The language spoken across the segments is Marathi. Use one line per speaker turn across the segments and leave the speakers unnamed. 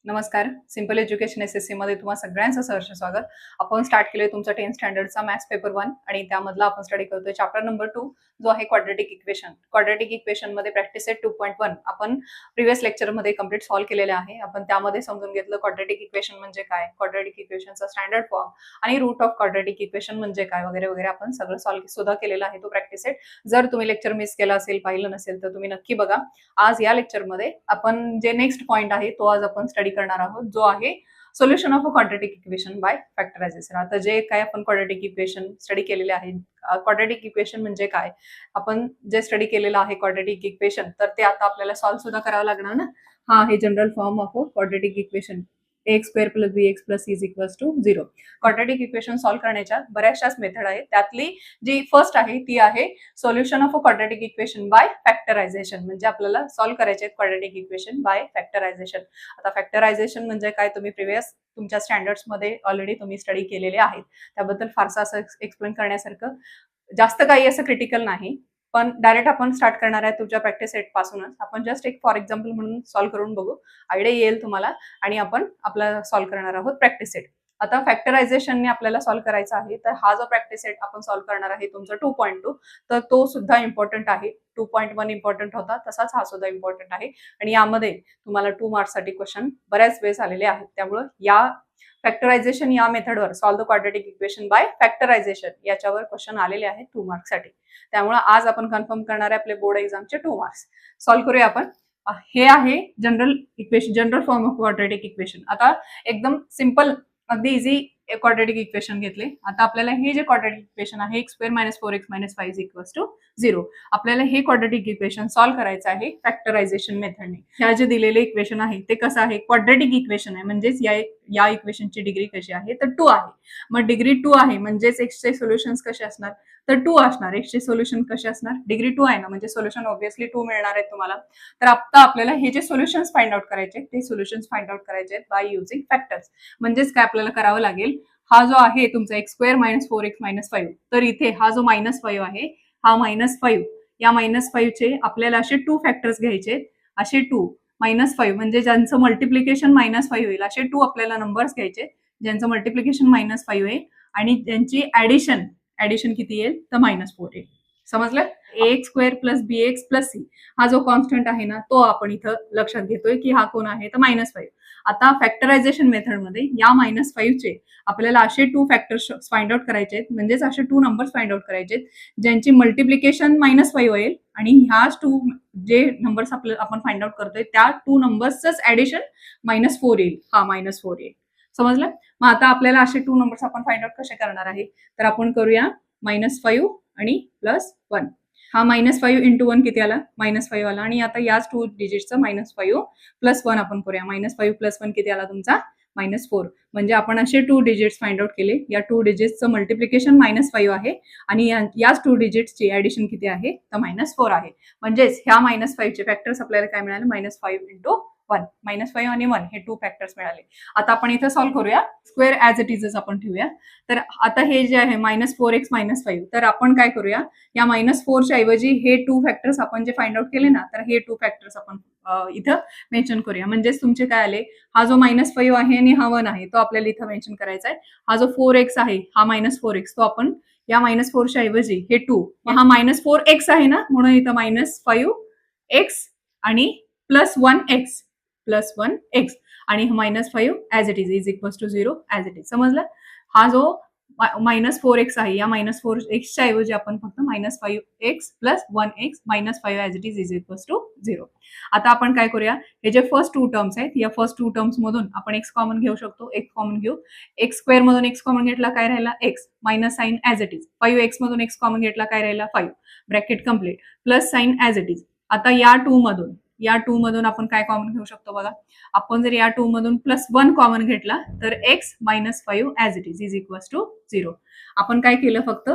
नमस्कार. सिंपल एज्युकेशन एसएससी मध्ये तुम्हा सगळ्यांचं सहर्ष स्वागत. आपण स्टार्ट केले तुमचा 10th स्टँडर्डचा मॅथ्स पेपर 1 आणि त्यामधला आपण स्टडी करतोय चॅप्टर नंबर 2 जो आहे क्वाड्रेटिक इक्वेशन. क्वाड्रेटिक इक्वेशन मध्ये प्रॅक्टिस सेट 2.1 आपण प्रिव्हियस लेक्चर मध्ये कंप्लीट सॉल्व्ह केलेले आहे. आपण त्यामध्ये समजून घेतलं क्वाड्रेटिक इक्वेशन म्हणजे काय, क्वाड्रेटिक इक्वेशनचा स्टँडर्ड फॉर्म आणि रूट ऑफ क्वाड्रेटिक इक्वेशन म्हणजे काय वगैरे वगैरे आपण सगळं सॉल्व्ह सुद्धा केलेला आहे तो प्रॅक्टिस सेट. जर तुम्ही लेक्चर मिस केला असेल, पाहिलं नसेल तर तुम्ही नक्की बघा. आज या लेक्चरमध्ये आपण जे नेक्स्ट पॉइंट आहे तो आज आपण स्टडी करणार आहोत, जो आहे solution of a quadratic equation by factorisation. आता जे काय आपण क्वाड्रेटिक इक्वेशन स्टडी केलेले आहे, क्वाड्रेटिक इक्वेशन म्हणजे काय, आपण जे स्टडी केलेलं आहे क्वाड्रेटिक इक्वेशन, तर ते आता आपल्याला सॉल्व्ह सुद्धा करावं लागणार ना. हा आहे general form of a quadratic equation, ax² + bx + c = 0. Quadratic equation solve करण्याच्या बऱ्याचशाच मेथड आहेत. त्यातली जी फर्स्ट आहे ती आहे solution of a quadratic equation by factorisation. म्हणजे आपल्याला सॉल्व्ह करायचे आहेत क्वाड्रेटिक इक्वेशन बाय फॅक्टरायझेशन. आता फॅक्टरायझेशन म्हणजे काय तुम्ही प्रिव्हियस तुमच्या स्टँडर्ड्स मध्ये ऑलरेडी तुम्ही स्टडी केलेले आहेत. त्याबद्दल फारसं असं एक्सप्लेन करण्यासारखं जास्त काही असं क्रिटिकल नाही. पण डायरेक्ट आपण स्टार्ट करणार आहे तुमच्या प्रॅक्टिस सेट पासूनच. आपण जस्ट एक फॉर एक्झाम्पल म्हणून सॉल्व्ह करून बघू, आयडिया येईल तुम्हाला आणि आपण आपला सॉल्व्ह करणार आहोत प्रॅक्टिस सेट. आता फॅक्टरायझेशनने आपल्याला सॉल्व्ह करायचा आहे, तर हा जो प्रॅक्टिस सेट आपण सॉल्व्ह करणार आहे तुमचा 2.2, तर तो सुद्धा इम्पॉर्टंट आहे. 2.1 इम्पॉर्टंट होता, तसाच हा सुद्धा इम्पॉर्टंट आहे आणि यामध्ये तुम्हाला 2 मार्क्ससाठी क्वेश्चन बऱ्याच वेळेस आलेले आहेत. त्यामुळे या फॅक्टरायझेशन या मेथडवर solve the quadratic equation by factorization याच्यावर क्वेश्चन आलेले आहेत 2 मार्क्ससाठी. त्यामुळे आज आपण कन्फर्म करणार आहे आपले बोर्ड एक्झामचे 2 मार्क्स. सॉल्व्ह करूया आपण. हे आहे general equation, general form of quadratic equation. आता एकदम सिंपल अगदी इझी क्वाड्रेटिक इक्वेशन घेतले. आता आपल्याला हे जे क्वाड्रेटिक इक्वेशन आहे x² - 4x - 5 = 0, आपल्याला हे क्वाड्रेटिक इक्वेशन सॉल्व्ह करायचं आहे फॅक्टरायझेशन मेथडने. ह्या जे दिलेले इक्वेशन आहे ते कसं आहे, क्वाड्रेटिक इक्वेशन आहे, म्हणजेच या इक्वेशनची डिग्री कशी आहे तर 2 आहे. मग डिग्री 2 आहे म्हणजेच x चे सोल्युशन्स कसे असणार तर 2 असणार. x चे सोल्युशन कसे असणार, डिग्री 2 आहे ना, म्हणजे सोल्युशन ऑब्व्हियसली 2 मिळणार आहेत तुम्हाला. तर आता आपल्याला हे जे सोल्युशन्स फाइंड आउट करायचे ते सोल्युशन्स फाइंड आउट करायचे आहेत बाय युजिंग फॅक्टर्स. म्हणजेच काय आपल्याला करावं लागेल, हा जो आहे तुमचा x² - 4x - 5, तर इथे हा जो -5 आहे, हा -5, या -5 चे आपल्याला असे 2 फॅक्टर्स घ्यायचे. असे 2 -5 म्हणजे ज्यांचं मल्टिप्लिकेशन -5 होईल, असे 2 आपल्याला नंबर्स घ्यायचे ज्यांचं मल्टिप्लिकेशन -5 आहे आणि ज्यांची ऍडिशन किती येईल तर -4 येईल. समजलं. ax² + bx + c हा जो कॉन्स्टंट आहे ना, तो आपण इथं लक्षात घेतोय की हा कोण आहे तर -5. आता फॅक्टरायझेशन मेथडमध्ये या -5 चे आपल्याला असे 2 फॅक्टर्स फाइंड आउट करायचे आहेत, म्हणजेच असे 2 नंबर्स फाइंड आउट करायचे आहेत ज्यांची मल्टिप्लिकेशन -5 होईल आणि ह्याच 2 जे नंबर्स आपण फाइंड आउट करतोय त्या 2 नंबर्सच ऍडिशन -4 येईल. हा -4 येईल. समजलं. मग आता आपल्याला असे 2 नंबर्स आपण फाइंड आउट कसे करणार आहे तर आपण करूया -5 आणि +1. हा -5 × 1 किती आला, -5 आला. आणि आता याच 2 डिजिटचं -5 + 1 आपण करूया. -5 + 1 किती आला तुमचा -4. म्हणजे आपण असे 2 डिजिट्स फाइंड आउट केले. या 2 डिजिट्सचं मल्टिप्लिकेशन -5 आहे आणि याच 2 डिजिट्सची ऍडिशन किती आहे तर -4 आहे. म्हणजेच ह्या -5 चे फॅक्टर्स आपल्याला काय मिळाले, -5 × 1. -5 आणि 1 हे 2 फॅक्टर्स मिळाले. आता आपण इथं सॉल्व्ह करूया. स्क्वेअर ऍज इट इजच आपण ठेवूया. तर आता हे जे आहे -4x - 5, तर आपण काय करूया, या -4 च्या ऐवजी हे 2 फॅक्टर्स आपण जे फाइंड आउट केले ना, तर हे 2 फॅक्टर्स आपण इथं मेन्शन करूया. म्हणजेच तुमचे काय आले, हा जो -5 आहे आणि हा 1 आहे तो आपल्याला इथं मेन्शन करायचा आहे. हा जो 4x आहे, हा -4x, तो आपण या -4 च्या ऐवजी हे 2, हा -4x आहे ना, म्हणून इथं -5x आणि +1x आणि -5 as it is = 0 as it is. समजलं. हा जो -4x आहे, या -4x च्या ऐवजी आपण फक्त -5x + 1x -5 as it is = 0. आता आपण काय करूया, हे जे फर्स्ट 2 टर्म्स आहेत, या फर्स्ट 2 टर्म्स मधून आपण x कॉमन घेऊ शकतो. x कॉमन घेऊ. x² मधून x कॉमन घेतला, काय राहिला x, minus sign as it is. 5x मधून x कॉमन घेतला, काय राहिला 5, bracket complete, plus sign as it is. आता या 2 मधून आपण काय कॉमन घेऊ शकतो बघा. आपण जर या 2 मधून +1 कॉमन घेतला तर x - 5 ऍज इट इज = 0. आपण काय केलं, फक्त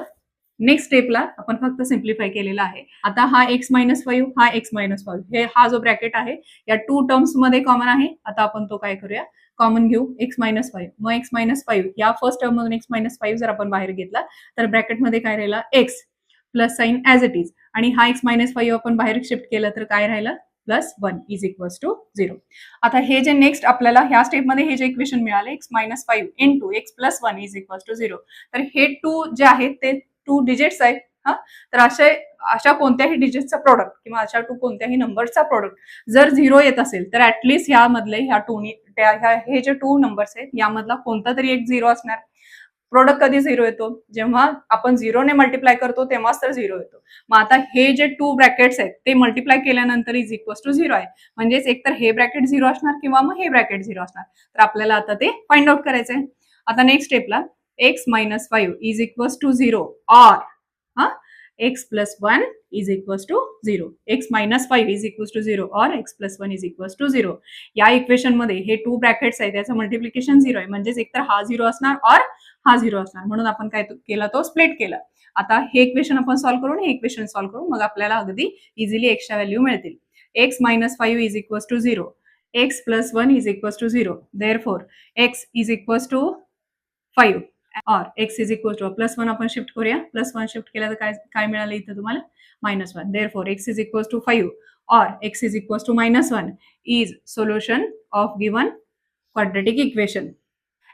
नेक्स्ट स्टेपला आपण फक्त सिम्प्लिफाय केलेला आहे. आता हा x - 5, हा x - 5, हे हा जो ब्रॅकेट आहे या 2 टर्म्स मध्ये कॉमन आहे. आता आपण तो काय करूया, कॉमन घेऊ x - 5. मग x - 5 या फर्स्ट टर्म मधून x - 5 जर आपण बाहेर घेतला तर ब्रॅकेटमध्ये काय राहिला x, plus sign as it is. आणि हा x - 5 आपण बाहेर शिफ्ट केलं तर काय राहिलं प्लस 1 इज इक्वल्स टू 0. आता हे जे नेक्स्ट आपल्याला ह्या स्टेपमध्ये हे जे इक्वेशन मिळाले x minus 5 into x plus 1 is equals to 0. तर हे 2 जे आहेत ते 2 डिजिट्स आहेत. तर अशा कोणत्याही डिजिटचा प्रोडक्ट किंवा अशा कोणत्याही नंबरचा प्रोडक्ट जर 0 येत असेल तर ऍटलिस्ट ह्यामधले हे जे 2 नंबर्स आहेत यामधला कोणता तरी एक 0 असणार. प्रोडक्ट कधी 0 येतो, जेव्हा आपण 0 ने मल्टिप्लाय करतो तेव्हाच तर 0 येतो. मग आता हे जे 2 ब्रॅकेट्स आहेत ते मल्टिप्लाय केल्यानंतर इज इक्वल्स टू 0 आहे. म्हणजेच एकतर हे ब्रॅकेट 0 असणार किंवा मग हे ब्रॅकेट 0 असणार. तर आपल्याला आता ते फाइंड आउट करायचंय. आता नेक्स्ट स्टेपला x minus 5 is equals to 0 और x plus 1 is equals to 0. x minus 5 is equals to 0 और x plus 1 is equals to 0. या इक्वेशन मध्ये हे 2 ब्रॅकेट्स आहेत त्याचं मल्टिप्लिकेशन 0 आहे. म्हणजेच एकतर हा 0 असणार और हा 0 असणार. म्हणून आपण काय केला, तो स्प्लिट केला. आता हे इक्वेशन आपण सॉल्व्ह करून हे इक्वेशन सॉल्व्ह करू, मग आपल्याला अगदी इझिली एक्सच्या व्हॅल्यू मिळतील. x minus 5 is equals to 0, x plus 1 is equals to 0. Therefore x is equals to 5 और x is equal to plus 1 आपण शिफ्ट करूया. प्लस 1 शिफ्ट केलं तर काय मिळालं इथं तुम्हाला, minus 1. Therefore x is equal to 5 और x is equal to minus 1 is solution of given quadratic equation.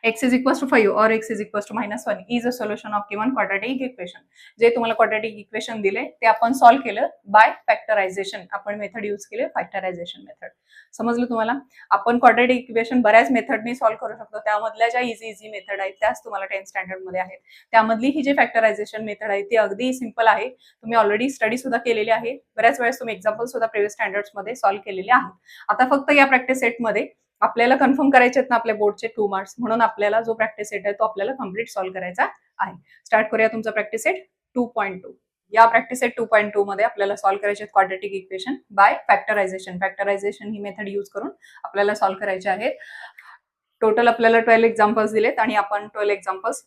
x is equal to 5 और x is equal to minus 1 is a solution of given quadratic equation. जे तुम्हाला क्वाड्रेटिक इक्वेशन दिले ते आपण सॉल्व्ह केलं बाय फॅक्टरायझेशन. आपण मेथड यूज केले फॅक्टरायझेशन मेथड. समजलं तुम्हाला. आपण क्वाड्रेटिक इक्वेशन बऱ्याच मेथडनी सॉल्व्ह करू शकतो. त्यामधल्या ज्या इझी मेथड आहेत त्याच तुम्हाला 10th स्टँडर्ड मध्ये आहेत. त्यामधली ही जी फॅक्टरायझेशन मेथड आहे ती अगदी सिंपल आहे. तुम्ही ऑलरेडी स्टडी सुद्धा केलेली आहे. बऱ्याच वेळेस तुम्ही एक्झाम्पल सुद्धा प्रिव्हियस स्टँडर्ड्स मध्ये सॉल्व्ह केलेले आहेत. आता फक्त या प्रॅक्टिस सेटमध्ये आपल्याला कन्फर्म करायचे आहेत ना आपल्या बोर्डचे 2 मार्क्स. म्हणून आपल्याला जो प्रॅक्टिस सेट आहे तो आपल्याला कम्प्लीट सॉल्व्ह करायचा आहे. स्टार्ट करूया तुमचा प्रॅक्टिस सेट 2.2. या प्रॅक्टिस सेट 2.2 मध्ये आपल्याला सॉल्व्ह करायचे आहेत quadratic equation by factorisation. Factorisation he method use करून आपल्याला सॉल्व्ह करायचे आहेत. टोटल आपल्याला 12 एक्झाम्पल्स दिलेत आणि आपण 12 एक्झाम्पल्स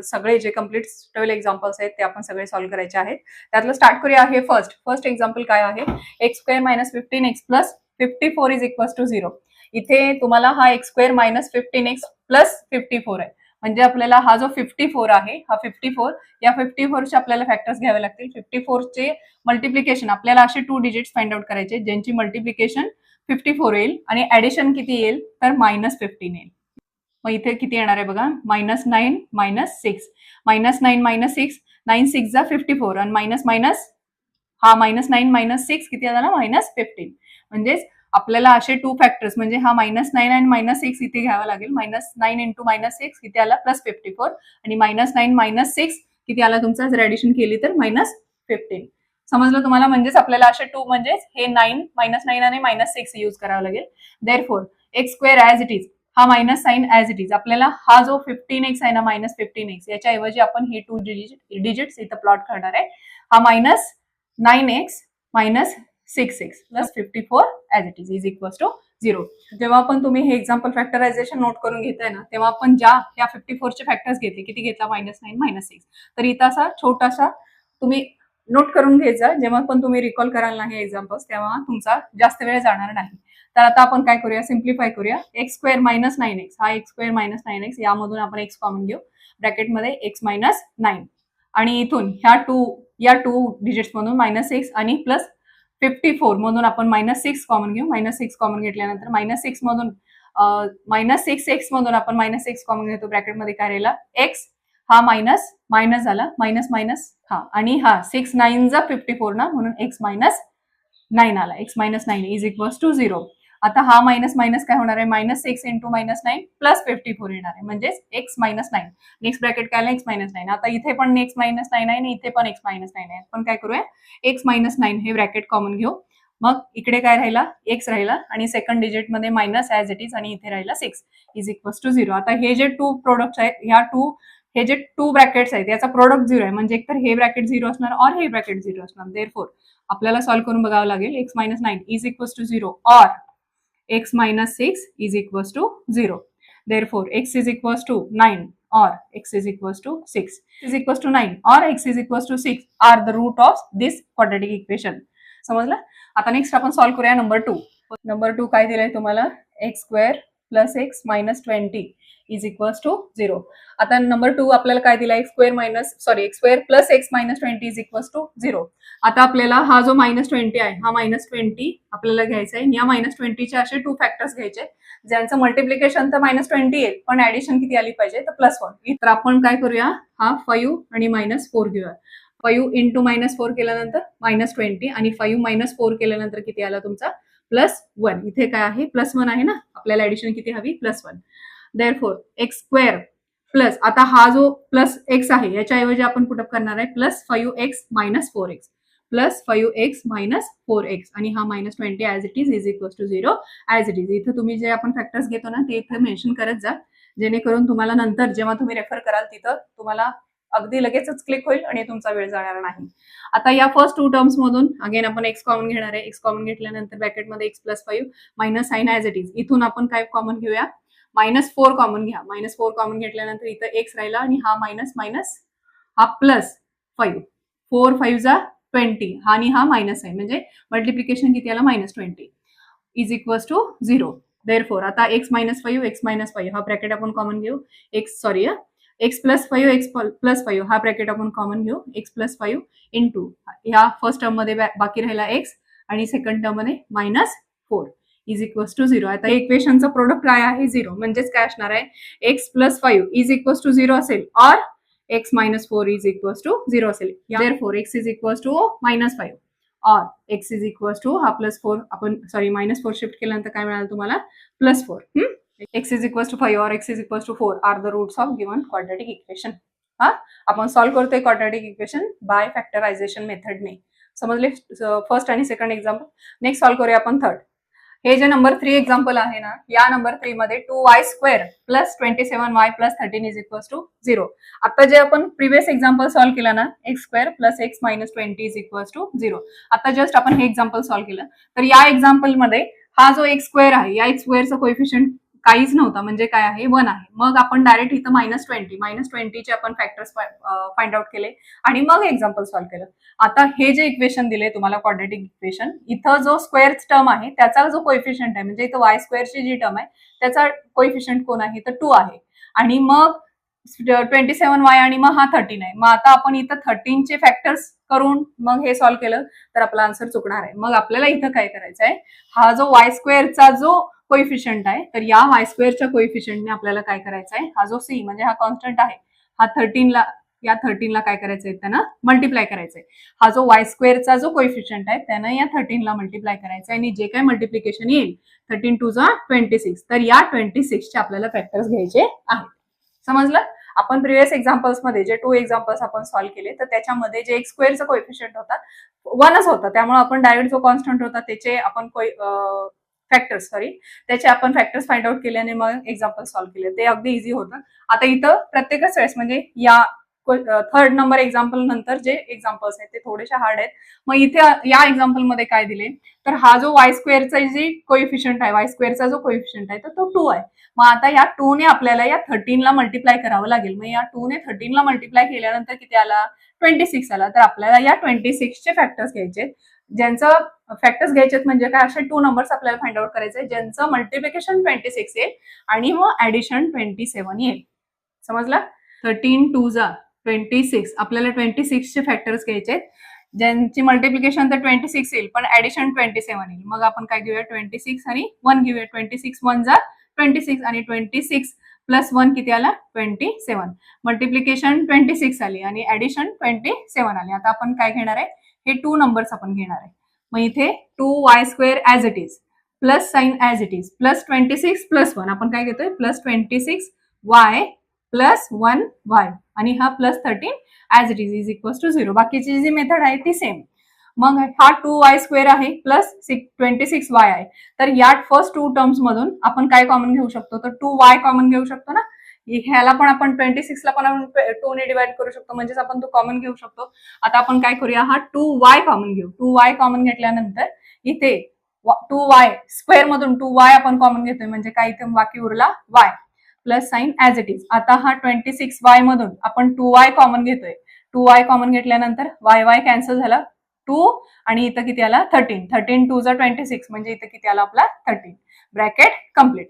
सगळे जे कम्प्लीट 12 एक्झाम्पल्स आहेत ते आपण सगळे सॉल्व्ह करायचे आहेत. त्यातलं स्टार्ट करूया. आहे फर्स्ट एक्झाम्पल काय आहे, X square minus 15x plus 54 is equal to 0. इथे तुम्हाला हा x square minus 15x plus 54 आहे. म्हणजे आपल्याला हा जो 54 आहे हा 54 या 54 चे आपल्याला फॅक्टर्स घ्यावे लागतील. 54 चे मल्टिप्लिकेशन आपल्याला असे 2 डिजिट्स फाइंड आउट करायचे ज्यांची मल्टिप्लिकेशन 54 येईल आणि ऍडिशन किती येईल तर मायनस 15 येईल. मग इथे किती येणार आहे बघा, मायनस 9 मायनस 6. मायनस 9 मायनस 6, 9 6 जा 54 आणि मायनस मायनस हा मायनस 9 मायनस 6 किती झाला, मायनस 15. म्हणजेच आपल्याला असे 2 फॅक्टर्स म्हणजे हा मायनस 9 आणि मायनस 6 इथे घ्यावा लागेल. मायनस 9 इंटू मायनस 6 किती आला, प्लस 54 आणि मायनस 9 मायनस 6 किती आला तुमचा, जर ऍडिशन केली तर मायनस 15. समजलं तुम्हाला. म्हणजेच आपल्याला असे 2 म्हणजेच हे 9 मायनस 9 आणि मायनस 6 यूज करावं लागेल. Therefore x square as it is, हा minus sign as it is. आपल्याला हा जो 15x आहे ना मायनस 15x याच्या ऐवजी आपण हे 2 डिजिट्स इथं प्लॉट करणार आहे. हा minus 9x minus 6x plus 54 as it is equals to 0. जेव्हा पण तुम्ही हे एक्झाम्पल फॅक्टरायझेशन नोट करून घेताय ना तेव्हा आपण ज्या या 54 चे फॅक्टर्स घेतले, किती घेतला, मायनस 9 मायनस 6. तर इथं असा छोटासा तुम्ही नोट करून घ्यायचा. जेव्हा पण तुम्ही रिकॉल कराल ना हे एक्झाम्पल्स तेव्हा तुमचा जास्त वेळ जाणार नाही. तर आता आपण काय करूया, सिम्प्लिफाय करूया. एक्स स्क्वेअर मायनस 9x, हा एक्स स्क्वेअर मायनस 9x यामधून आपण एक्स कॉमन घेऊ. ब्रॅकेटमध्ये एक्स मायनस 9 आणि इथून या 2 डिजिट्स मधून मायनस 6 आणि प्लस 54 मधून आपण मायनस 6 कॉमन घेऊ. मायनस 6 कॉमन घेतल्यानंतर मायनस 6 मधून मायनस 6x मधून आपण मायनस 6 कॉमन घेतो. ब्रॅकेटमध्ये काय राहिला, एक्स हा मायनस मायनस झाला, मायनस मायनस हा आणि हा 6 9 जा 54 ना, म्हणून एक्स मायनस 9 आला. X minus 9 is equals to 0. आता हा मायनस मायनस काय होणार आहे, मायनस 6 इंटू मायनस 9 प्लस 54 येणार आहे. म्हणजेच एक्स मायनस 9. नेक्स्ट ब्रॅकेट काय आला, एक्स मायनस 9. आता इथे पण एक्स मायनस 9 आहे आणि इथे पण एक्स मायनस 9 आहे. पण काय करूया, एक्स मायनस 9 हे ब्रॅकेट कॉमन घेऊ. मग इकडे काय राहिला, एक्स राहिला आणि सेकंड डिजिट मध्ये मायनस ॲज इट इज आणि इथे राहिला 6 इज इक्वल्स टू 0. आता हे जे 2 प्रोडक्ट्स आहेत, हे जे 2 ब्रॅकेट्स आहेत याचा प्रोडक्ट 0 आहे. म्हणजे एकतर हे ब्रॅकेट 0 असणार और हे ब्रॅकेट 0 असणार. देअरफॉर आपल्याला सॉल्व्ह करून बघावं लागेल. X minus 9 is equals to 0 और x minus 6 is equals to 0. Therefore, x is equals to 9 or x is equals to 6 is equals to 9 or x is equals to 6 are the root of this quadratic equation. समजलं. आता नेक्स्ट आपण सॉल्व्ह करूया नंबर 2. नंबर 2 काय दिलंय तुम्हाला, X square plus X minus 20 is equals to 0. आता नंबर 2 आपल्याला काय दिला, X square plus X minus 20 is equals to 0. आता आपल्याला हा जो -20 आहे हा -20 आपल्याला घ्यायचा आहे. या -20चे असे 2 फॅक्टर्स घ्यायचे ज्यांचं मल्टिप्लिकेशन तर -20 येईल, पण ऍडिशन किती आली पाहिजे तर +1. तर आपण काय करूया, हा 5 आणि -4 घेऊया. 5 इंटू -4 केल्यानंतर -20 आणि 5 - 4 केल्यानंतर किती आला तुमचा +1. इथे काय आहे +1 आहे ना, आपल्याला ऍडिशन किती हवी +1. देअरफॉर एक्स स्क्वेअर प्लस, आता हा जो प्लस एक्स आहे याच्याऐवजी आपण पुटअप करणार आहे +5x - 4x +5x - 4x आणि हा -20 as it is equal to 0 as it is. इथं तुम्ही जे आपण फॅक्टर्स घेतो ना ते इथं मेन्शन करत जा, जेणेकरून तुम्हाला नंतर जेव्हा तुम्ही रेफर कराल तिथं तुम्हाला अगदी लगेचच क्लिक होईल आणि तुमचा वेळ जाणार नाही. आता या फर्स्ट 2 टर्म्स मधून अगेन आपण एक्स कॉमन घेणार आहे. एक्स कॉमन घेतल्यानंतर ब्रॅकेटमध्ये x + 5 minus sign as it is. इथून आपण काय कॉमन घेऊया, -4 कॉमन घ्या. -4 कॉमन घेतल्यानंतर इथं एक्स राहिला आणि हा मायनस मायनस हा +5. 4 5 जा 20 हा आणि हा मायनस आहे म्हणजे मल्टिप्लिकेशन किती आला -20 इज इक्वल्स टू 0. देअरफॉर आता x - 5 हा ब्रॅकेट आपण कॉमन घेऊ. x + 5 x + 5 हा ब्रॅकेट आपण कॉमन घेऊ. x + 5 इंटू ह्या फर्स्ट टर्म मध्ये बाकी राहिला x आणि सेकंड टर्म मध्ये -4 इज इक्वल्स टू 0. आता इक्वेशनचं प्रोडक्ट काय आहे 0, म्हणजेच काय असणार आहे x + 5 इज इक्वल्स टू 0 असेल और x - 4 इज इक्वल्स टू 0 असेल. Therefore x is equals to -5 और x इज इक्वल्स टू हा +4 आपण -4 शिफ्ट केल्यानंतर काय मिळालं तुम्हाला +4. x इज इक्वल्स टू 5 और x is equals to 4 are the roots of given quadratic equation. हा आपण सॉल्व्ह करतोय क्वाड्रेटिक इक्वेशन बाय फॅक्टरायझेशन मेथडने. समजले फर्स्ट आणि सेकंड एक्झाम्पल. नेक्स्ट सॉल्व्ह करूया आपण थर्ड. हे जे नंबर 3 एक्झाम्पल आहे ना, या नंबर 3 मध्ये 2y² + 27y + 13 is equals to 0. आता जे आपण प्रिव्हियस एक्झाम्पल सॉल्व्ह केलं ना, x² + x - 20 is equals to 0. आता जस्ट आपण हे एक्झाम्पल सॉल्व्ह केलं, तर या एक्झाम्पल मध्ये हा जो x² आहे या x² कोएफिशियंट काहीच नव्हता, म्हणजे काय आहे 1 आहे. मग आपण डायरेक्ट इथं -20 चे आपण फॅक्टर्स फाइंड आउट केले आणि मग एक्झाम्पल सॉल्व्ह केलं. आता हे जे इक्वेशन दिले तुम्हाला क्वाड्रेटिक इक्वेशन, इथं जो स्क्वेअर टर्म आहे त्याचा जो कोएफिशियंट आहे म्हणजे इथं y² ची जी टर्म आहे त्याचा कोएफिशियंट कोण आहे तर 2 आहे आणि मग 27y आणि मग हा 13 आहे. मग आता आपण इथं 13 चे फॅक्टर्स करून मग हे सॉल्व्ह केलं तर आपला आन्सर चुकणार आहे. मग आपल्याला इथं काय करायचं आहे, हा जो y² चा जो कोएफिशियंट आहे तर या y² च्या कोएफिशियंटने आपल्याला काय करायचं आहे, हा जो c म्हणजे हा कॉन्स्टंट आहे हा 13 ला काय करायचंय त्यांना मल्टिप्लाय करायचंय. हा जो y² चा जो कोएफिशियंट आहे त्यानं या 13 ला मल्टिप्लाय करायचं आणि जे काय मल्टिप्लिकेशन येईल 13 2 जा 26, तर या 26 चे आपल्याला फॅक्टर्स घ्यायचे आहेत. समजलं. आपण प्रिव्हियस एक्झाम्पल्स मध्ये जे 2 एक्झाम्पल्स आपण सॉल्व्ह केले तर त्याच्यामध्ये जे x² चा कोएफिशियंट होता 1च होता, त्यामुळे आपण डायरेक्ट जो कॉन्स्टंट होता त्याचे आपण त्याचे आपण फॅक्टर्स फाइंड आउट केले आणि मग एक्झाम्पल सॉल्व्ह केले. ते अगदी इझी होतं. आता इथं प्रत्येकच वेळेस म्हणजे या थर्ड नंबर एक्झाम्पल नंतर जे एक्झाम्पल्स आहेत ते थोडेसे हार्ड आहेत. मग इथे या एक्झाम्पल मध्ये काय दिले तर हा जो y² चा जी कोएफिशियंट आहे y² चा जो कोएफिशियंट आहे तर तो 2 आहे. मग आता या 2 ने आपल्याला या 13 ला मल्टिप्लाय करावं लागेल. मग या 2 ने 13 ला मल्टिप्लाय केल्यानंतर किती आला 26 आला. तर आपल्याला या 26 चे फॅक्टर्स घ्यायचे, ज्यांचं फॅक्टर्स घ्यायचे म्हणजे काय असे 2 नंबर्स आपल्याला फाइंड आउट करायचे ज्यांचं मल्टिप्लिकेशन 26 येईल आणि मग ऍडिशन 27 येईल. समजला. 13 2 जा 26 आपल्याला 26 चे फॅक्टर्स घ्यायचे ज्यांची मल्टिप्लिकेशन तर 26 येईल पण ऍडिशन 27 येईल. मग आपण काय घेऊया 26 आणि 1 घेऊया. 26 1 जा 26 आणि 26 + 1 किती आला 27. मल्टिप्लिकेशन 26 आली आणि ऍडिशन 27 आली. आता आपण काय घेणार आहे, हे 2 नंबर्स आपण घेणार आहे. मग इथे 2y² as it is plus sign as it is +26 + 1 आपण काय घेतोय +26y + 1y आणि हा +13 as it is equals to 0. बाकीची जी मेथड आहे ती सेम. मग हा 2y² आहे प्लस 26y आहे. तर या फर्स्ट 2 टर्म्स मधून आपण काय कॉमन घेऊ शकतो तर 2y कॉमन घेऊ शकतो ना. ह्याला पण आपण 26 ला पण आपण 2 ने डिवाइड करू शकतो, म्हणजेच आपण तो कॉमन घेऊ शकतो. आता आपण काय करूया, हा 2y कॉमन घेऊ. 2y कॉमन घेतल्यानंतर इथे 2y² मधून 2y आपण कॉमन घेतोय म्हणजे काय इथे बाकी उरला y plus sign as it is. आता हा 26y मधून आपण 2y कॉमन घेतोय. 2y कॉमन घेतल्यानंतर y कॅन्सल झाला 2 आणि इथं किती आला 13. 13 2 जा 26 म्हणजे इथं किती आला आपला 13. Bracket complete.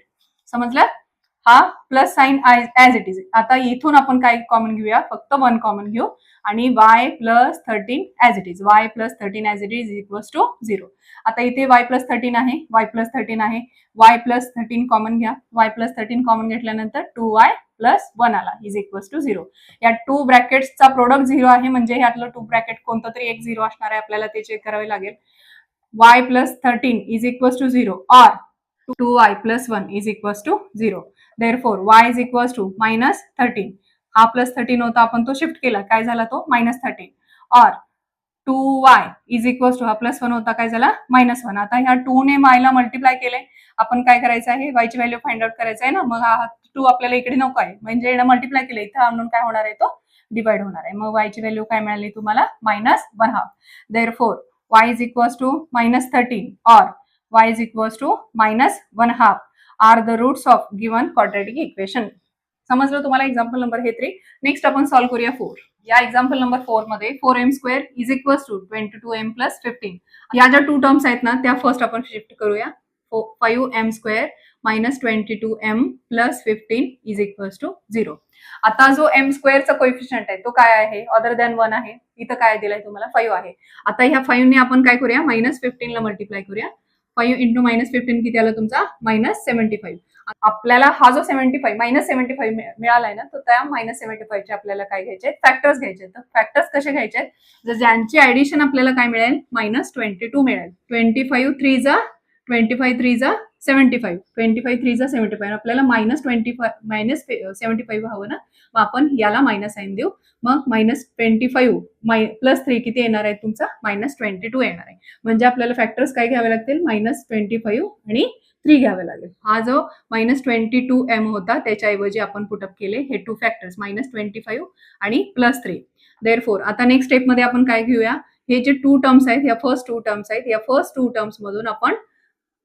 समजलं? हा plus sign as it is. आता इथून आपण काय कॉमन घेऊया, फक्त 1 कॉमन घेऊ आणि y plus 13 as it is. y plus 13 as it is equals to 0. आता इथे y प्लस 13 आहे, y प्लस 13 आहे, y प्लस 13 कॉमन घ्या. y प्लस 13 कॉमन घेतल्यानंतर 2y प्लस 1 आला इज इक्वल्स टू 0. या 2 ब्रॅकेट्सचा प्रोडक्ट 0 आहे, म्हणजे ह्यातलं 2 ब्रॅकेट कोणतं तरी एक 0 असणार आहे, आपल्याला ते चेक करावे लागेल. y plus 13 is equals to 0 और 2y plus 1 is equals to 0. Therefore y is equals to minus 13. हा प्लस 13 होता, आपण तो शिफ्ट केला, काय झाला तो मायनस 13. और 2y इज इक्वल्स टू, हा प्लस 1 होता, काय झाला मायनस 1. आता ह्या 2 ने y ला मल्टिप्लाय केले, आपण काय करायचं आहे, y ची व्हॅल्यू फाइंड आउट करायचं आहे ना. मग हा 2 आपल्याला इकडे नको आहे, म्हणजे मल्टिप्लाय केले, इथं आणून काय होणार आहे, तो डिवाइड होणार आहे. मग y ची व्हॅल्यू काय मिळाली तुम्हाला, -1/2. Therefore y is equals to -13 or y is equals to -1/2 are the roots of given quadratic equation. समजलं तुम्हाला एक्झाम्पल नंबर हे 3. नेक्स्ट आपण सॉल्व्ह करूया 4. या एक्झाम्पल नंबर 4 मध्ये 4m² is equals to 22m plus 15. या ज्या 2 टर्म्स आहेत ना, त्या फर्स्ट आपण शिफ्ट करूया. 5m² minus 22m plus 15 is equals to 0. आता जो m² चा कोएफिशियंट आहे तो काय आहे, अदर दॅन 1 आहे. इथं काय दिलंय तुम्हाला, 5 आहे. आता ह्या 5 ने आपण काय करूया, -15 ला मल्टिप्लाय करूया. 5 इंटू -15 किती आला तुमचा, -75. आपल्याला हा जो 75 मिळालाय ना, तो त्या -75 चे आपल्याला काय घ्यायचे, फॅक्टर्स घ्यायचे. तर फॅक्टर्स कसे घ्यायचे, जर ज्यांची ऍडिशन आपल्याला काय मिळेल, -22 मिळेल. 25 3 जा 75 आपल्याला -75 हवं ना, मग आपण याला मायनस साइन देऊ. मग -25 प्लस 3 किती येणार आहे तुमचा, -22 येणार आहे. म्हणजे आपल्याला फॅक्टर्स काय घ्यावे लागतील, -25 आणि 3 घ्यावे लागेल. हा जो -22m होता त्याच्याऐवजी आपण पुटअप केले हे 2 फॅक्टर्स, -25 आणि +3. देअरफोर आता नेक्स्ट स्टेप मध्ये आपण काय घेऊया, हे जे 2 टर्म्स आहेत, या फर्स्ट 2 टर्म्स आहेत, या फर्स्ट 2 टर्म्स मधून आपण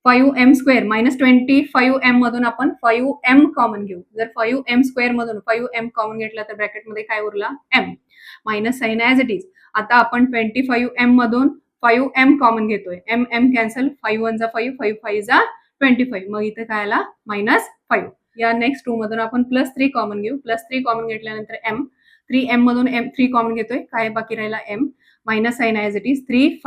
5m² -25m मधून आपण 5m कॉमन घेऊ. जर 5m² मधून 5m कॉमन घेतला तर ब्रॅकेटमध्ये काय उरला, m minus sign as it is. आता आपण 25m मधून 5m कॉमन घेतोय, m कॅन्सल, 5 1 जा 5, 5 5 जा 25. मग इथे काय आला, -5. या नेक्स्ट 2 मधून आपण +3 कॉमन घेऊ. +3 कॉमन घेतल्यानंतर m, 3m मधून 3 कॉमन घेतोय, काय बाकी राहिला m, minus sign as it is. 3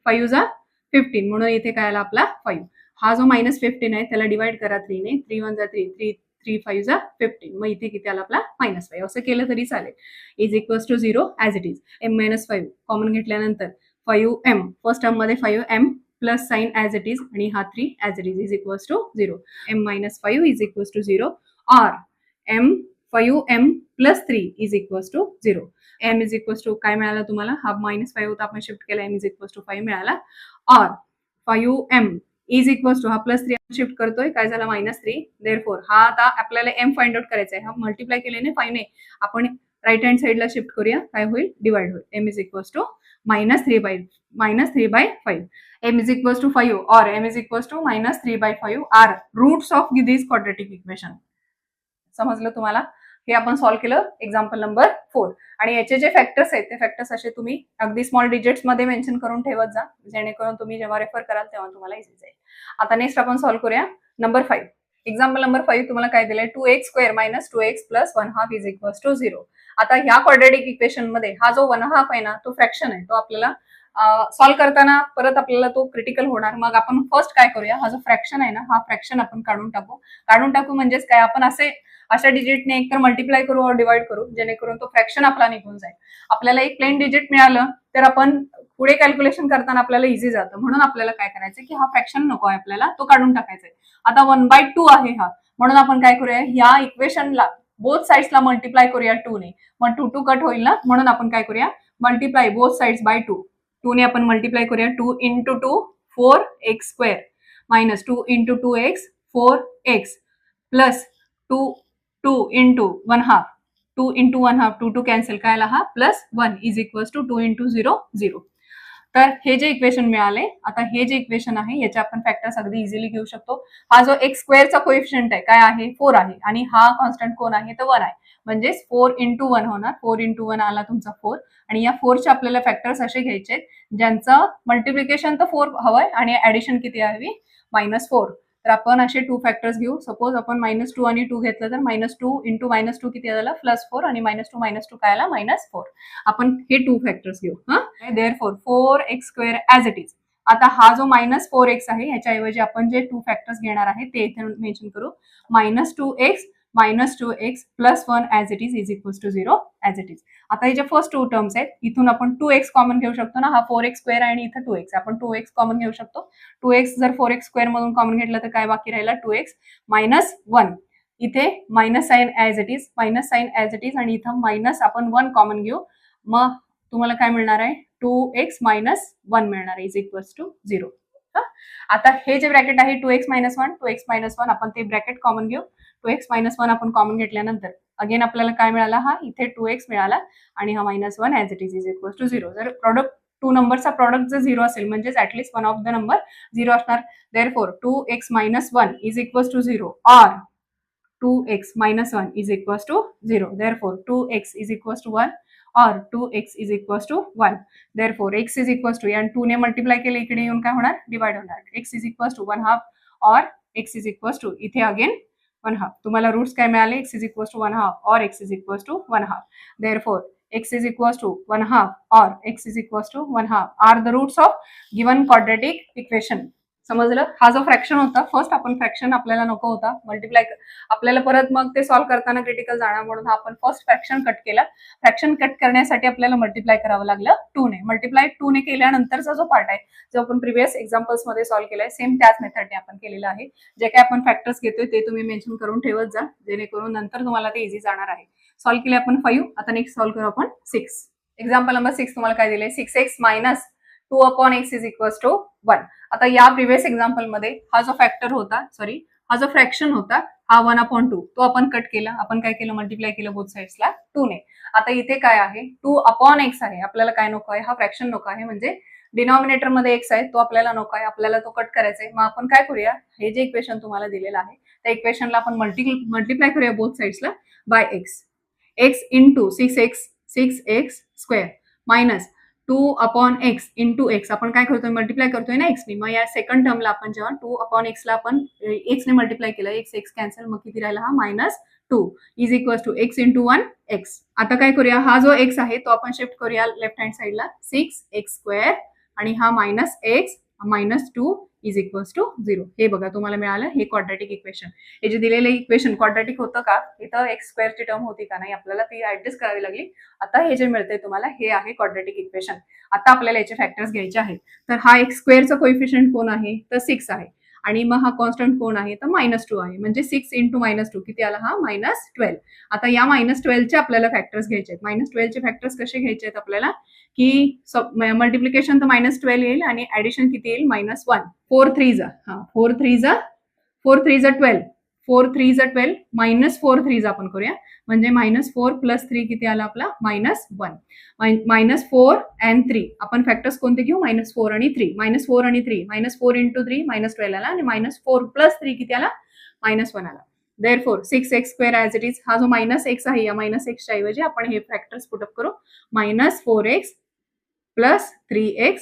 5 जा 15, म्हणून इथे काय आला आपला 5. हा जो -15 आहे त्याला डिवाइड करा 3 ने. 3 1 जा 3, 3 5 जा 15. मग इथे किती आला आपला, -5. असं केलं तरी चालेल. Is equals to 0 as it is. m - 5 common घेतल्यानंतर 5m, फर्स्ट टर्म मध्ये 5m plus sign as it is आणि हा 3 as it is is equals to 0. m - 5 is equals to 0 और 5m plus 3 is equals to 0. m is equals to काय मिळाला तुम्हाला, हा -5 होता, आपण शिफ्ट केला, m इज इक्वल्स टू 5 मिळाला. और 5m इज इक्वल्स टू, हा +3 शिफ्ट करतोय, काय झाला -3. देअरफोर हा आता आपल्याला m फाइंड आउट करायचा आहे. हा मल्टिप्लाय केल्याने 5 ने आपण राईट हँड साइडला शिफ्ट करूया, काय होईल, डिवाइड होईल. m is equals to -3/5. m is equals to 5 or m is equals to -3/5 are roots of this quadratic equation. समजलं तुम्हाला? हे आपण सॉल्व्ह केलं एक्झाम्पल नंबर 4. आणि याचे जे फॅक्टर्स आहेत ते फॅक्टर्स असे तुम्ही अगदी स्मॉल डिजिट्स मध्ये मेन्शन करून ठेवत जा, जेणेकरून तुम्ही जेव्हा रेफर कराल तेव्हा तुम्हाला इझी जाईल. आता नेक्स्ट आपण सॉल्व्ह करूया नंबर 5. एक्झाम्पल नंबर 5 तुम्हाला काय दिलंय, 2x² - 2x + 1/2 is equals to 0. आता ह्या क्वाड्रॅटिक इक्वेशन मध्ये हा जो 1/2 आहे ना, तो फ्रॅक्शन आहे, तो आपल्याला सॉल्व्ह करताना परत आपल्याला तो क्रिटिकल होणार. मग आपण फर्स्ट काय करूया, हा जो फ्रॅक्शन आहे ना, हा फ्रॅक्शन आपण काढून टाकू म्हणजेच काय, आपण अशा डिजिटने एकतर मल्टिप्लाय करू और डिवाइड करू, जेणेकरून तो फ्रॅक्शन आपला निघून जाईल. आपल्याला एक प्लेन डिजिट मिळालं तर आपण पुढे कॅल्क्युलेशन करताना आपल्याला इझी जातं. म्हणून आपल्याला काय करायचं की हा फ्रॅक्शन नको आहे, आपल्याला तो काढून टाकायचा आहे. आता 1/2 आहे हा, म्हणून आपण काय करूया, ह्या इक्वेशनला बोथ साइड्सला मल्टिप्लाय करूया 2 ने. मग 2 कट होईल ना, म्हणून आपण काय करूया, मल्टिप्लाय बोथ साइड्स बाय 2. 2 ने आपण मल्टिप्लाय करूया. 2 into 2 4x² minus 2 into 2x 4x plus 2 into 1/2, 2 into 1/2, 2 cancel, काय आला हा +1 इज इक्वल्स टू 2 इंटू 0 0. तर हे जे इक्वेशन मिळाले, आता हे जे इक्वेशन आहे याचे आपण फॅक्टर्स अगदी इझिली घेऊ शकतो. हा जो x² चा कोएफिशियंट आहे काय आहे, 4 आहे, आणि हा कॉन्स्टंट कोण आहे, तर 1 आहे. म्हणजेच 4 इंटू 1 होणार. 4 इंटू 1 आला तुमचा 4. आणि या 4चे आपल्याला फॅक्टर्स असे घ्यायचे ज्यांचं मल्टिप्लिकेशन तर 4 हवंय आणि ऍडिशन किती हवी, -4. तर आपण असे 2 फॅक्टर्स घेऊ. सपोज आपण -2 आणि 2 घेतलं तर -2 इंटू -2 किती झालं +4 आणि -2 काय आला -4. आपण हे 2 फॅक्टर्स घेऊ. Therefore 4x² as it is. आता हा जो -4x आहे ह्याच्याऐवजी आपण जे 2 फॅक्टर्स घेणार आहे ते इथे मेन्शन करू. -2x plus 1 as it is equals to 0 as it is. आता हे जे फर्स्ट 2 टर्म्स आहेत इथून आपण 2x कॉमन घेऊ शकतो ना. हा 4x² आणि इथं 2x. आपण 2x कॉमन घेऊ शकतो. 2x जर 4x² मधून कॉमन घेतलं तर काय बाकी राहिला 2x -1. इथे minus sign as it is आणि इथं मायनस आपण 1 कॉमन घेऊ. मग तुम्हाला काय मिळणार आहे 2x - 1 मिळणार आहे इज इक्वल्स टू 0. आता हे जे ब्रॅकेट आहे 2x - 1 आपण ते ब्रॅकेट कॉमन घेऊ. 2x - 1 आपण कॉमन घेतल्यानंतर अगेन आपल्याला काय मिळाला हा इथे 2x मिळाला आणि हा -1 as it is equals to 0. जर प्रॉडक्ट 2 नंबरचा प्रॉडक्ट जर 0 असेल म्हणजेच at least one of the number 0 असणार. Therefore 2x - 1 is equals to 0 और 2x - 1 is equals to 0. Therefore 2x is equals to 1 और 2x is equals to 1. Therefore x is equals to आणि 2 ने मल्टिप्लाय केले इकडे येऊन काय होणार डिवाइड होणार. x इज इक्वल्स टू 1/2 और x इज इक्वल्स टू इथे अगेन 1/2. तुम्हाला रूट्स काय मिळाले x इज इक्वल्स टू 1/2 और x is equals to 1/2. Therefore x is equals to 1/2 और x is equals to 1/2 are the roots of given quadratic equation. समजलं. हा जो फ्रॅक्शन होता फर्स्ट आपण फ्रॅक्शन आपल्याला नको होता मल्टिप्लाय आपल्याला परत मग ते सॉल्व्ह करताना क्रिटिकल जाणार म्हणून आपण फर्स्ट फ्रॅक्शन कट केला. फ्रॅक्शन कट करण्यासाठी आपल्याला मल्टिप्लाय करावं लागलं 2 ने. मल्टिप्लाय 2 ने केल्यानंतरचा जो पार्ट आहे जो आपण प्रिव्हियस एक्झाम्पल्स मध्ये सॉल्व्ह केलाय सेम त्याच मेथडने आपण केलेला आहे. जे काही आपण फॅक्टर्स घेतोय ते तुम्ही मेन्शन करून ठेवत जा जेणेकरून नंतर तुम्हाला ते इझी जाणार आहे. सॉल्व्ह केले आपण 5. आता नेक्स्ट सॉल्व्ह करू आपण 6. एक्झाम्पल नंबर 6 तुम्हाला काय दिले 6x - 2/x is equals to 1. आता या प्रिव्हियस एक्झाम्पल मध्ये हा जो फॅक्टर होता हा जो फ्रॅक्शन होता हा 1/2 तो आपण कट केला. आपण काय केलं मल्टिप्लाय केलं बोथ साइड्सला 2 ने. आता इथे काय आहे 2/x आहे. आपल्याला काय नको आहे हा फ्रॅक्शन नको आहे म्हणजे डिनॉमिनेटर मध्ये x आहे तो आपल्याला नको आहे. आपल्याला तो कट करायचा आहे. मग आपण काय करूया हे जे इक्वेशन तुम्हाला दिलेलं आहे त्या इक्वेशनला आपण मल्टिप्लाय करूया बोथ साइड्सला by x into 6x² minus 2/x into x आपण काय करतोय मल्टिप्लाय करतोय ना x ने. मग या सेकंड टर्मला आपण जेव्हा 2/x ला आपण x ने मल्टिप्लाय केलं x कॅन्सल मग किती राहिला हा -2 is equals to x into 1x. आता काय करूया हा जो x आहे तो आपण शिफ्ट करूया लेफ्ट हँड साइडला 6x² आणि हा -x -2 इज इक्वल्स टू 0. हे बघा तुम्हाला मिळालं हे क्वाड्रॅटिक इक्वेशन. हे जे दिलेलं इक्वेशन क्वाड्रॅटिक होतं का इथं x² ची टर्म होती का नाही आपल्याला ती ऍडजस्ट करावी लागली. आता हे जे मिळतंय तुम्हाला हे आहे क्वाड्रॅटिक इक्वेशन. आता आपल्याला याचे फॅक्टर्स घ्यायचे आहेत. तर हा x² चा कोइफिशियंट कोण आहे तर 6 आहे आणि मग हा कॉन्स्टंट कोण आहे तर -2 आहे म्हणजे 6 इंटू -2 किती आला हा -12. आता या -12 चे आपल्याला फॅक्टर्स घ्यायचे आहेत. -12 चे फॅक्टर्स कसे घ्यायचे आहेत आपल्याला की मल्टिप्लिकेशन तर -12 येईल आणि ऍडिशन किती येईल -1. 4 3 जा 4 3 जा 12 4 3 जा 12 -4 3 जा आपण करूया म्हणजे -4 + 3 किती आला आपला -1. -4 and 3 आपण फॅक्टर्स कोणते घेऊ -4 आणि 3 -4 आणि 3 -4 इंटू 3 -12 आला आणि -4 + 3 किती आला -1 आला. Therefore 6x² as it is हा जो -x आहे या -x च्या ऐवजी आपण हे फॅक्टर्स पुट अप करू -4x + 3x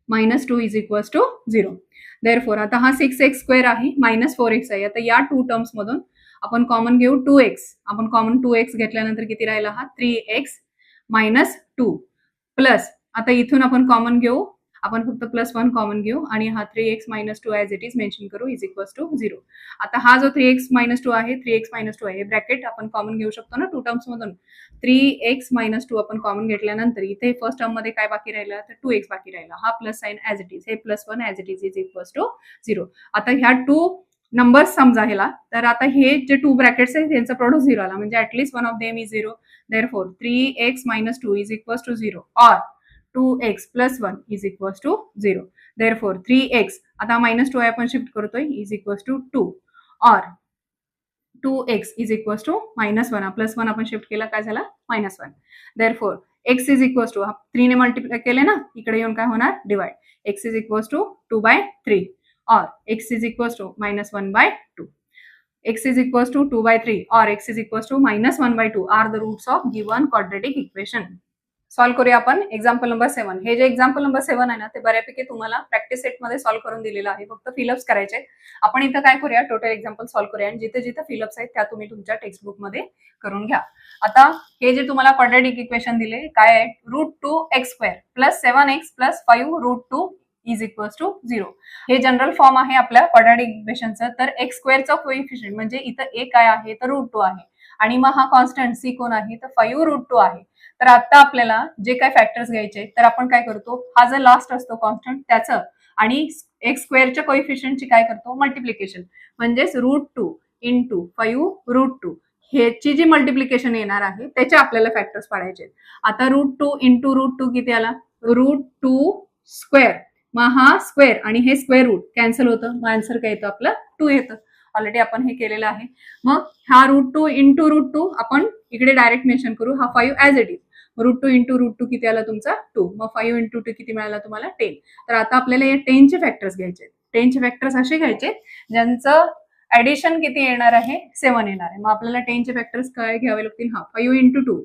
-2 is equals to 0. Therefore आता हा 6x² आहे -4x आहे. आता या 2 टर्म्स मधून आपण कॉमन घेऊ 2x. आपण कॉमन 2x घेतल्यानंतर किती राहिला हा 3x -2 प्लस आता इथून आपण कॉमन घेऊ आपण फक्त +1 कॉमन घेऊ आणि हा 3x -2 as it is mention करू इज इक्वल्स टू 0. आता हा जो 3x -2 आहे 3x -2 आहे ब्रॅकेट आपण कॉमन घेऊ शकतो ना 2 टर्म्स मधून. 3x -2 आपण कॉमन घेतल्यानंतर इथे फर्स्ट टर्म मध्ये काय बाकी राहिला तर 2x बाकी राहिला. हा plus sign as it is हे +1 as it is is equals to 0. आता ह्या 2 नंबर्स समजा ह्याला तर आता हे जे 2 ब्रॅकेट्स आहेत त्यांचा प्रोडक्ट 0 आला म्हणजे at least one of them is 0. Therefore 3x -2 is equals to 0 और 2x + 1 is equals to 0. Therefore 3x आता -2 आहे आपण शिफ्ट करतोय इज इक्वल्स टू 2 और 2x इज इक्वल्स टू -1 +1 आपण शिफ्ट केला काय झाला -1. Therefore x is equals to 3 ने मल्टिप्लाय केले ना इकडे येऊन काय होणार divide. x is equals to 2/3 और x is equals to -1/2. x is equals to 2/3 or x is equals to -1/2 are the roots of given quadratic equation. Solve करूया आपण एक्झाम्पल नंबर 7. हे जे एक्झाम्पल नंबर 7 आहे ना ते बऱ्यापैकी तुम्हाला प्रॅक्टिस सेटमध्ये सॉल्व्ह करून दिलेलं आहे, फक्त फिलअप्स करायचे आहेत. आपण इथं काय करूया, टोटल एक्झाम्पल सॉल्व्ह करूया आणि जिथे जिथे फिलअप्स आहेत त्या तुम्ही तुमच्या टेक्स्टबुक मध्ये करून घ्या. आता हे जे तुम्हाला क्वाड्रॅटिक इक्वेशन दिले काय आहे, √2x² + 7x + 5√2 is equals to 0. हे जनरल फॉर्म आहे आपल्या क्वाड्रॅटिक इक्वेशनचं. तर x² कोइफिशियंट म्हणजे इथं a काय आहे तर √2 आहे आणि मग हा कॉन्स्टंट c कोण आहे तर 5√2 आहे. तर आता आपल्याला जे काय फॅक्टर्स घ्यायचे तर आपण काय करतो, हा जो लास्ट असतो कॉन्स्टंट त्याचं आणि x² कोइफिशियंटची काय करतो मल्टिप्लिकेशन, म्हणजेच √2 × 5√2 ह्याची जी मल्टिप्लिकेशन येणार आहे त्याचे आपल्याला फॅक्टर्स पाडायचे. आता √2 × √2 किती आला, √2². मग हा स्क्वेअर आणि हे स्क्वेअर रूट कॅन्सल होतं, मग आन्सर काय येतं आपलं 2 येतं. ऑलरेडी आपण हे केलेलं आहे. मग हा √2 × √2 आपण इकडे डायरेक्ट मेन्शन करू, हा 5 ॲज इट इज. √2 × √2 किती आला तुमचा 2, मग 5 × 2 किती मिळाला तुम्हाला 10. तर आता आपल्याला या 10चे फॅक्टर्स घ्यायचे. 10चे फॅक्टर्स असे घ्यायचे ज्यांचं ऍडिशन किती येणार आहे 7 येणार आहे. मग आपल्याला 10चे फॅक्टर्स काय घ्यावे लागतील, हा 5 × 2,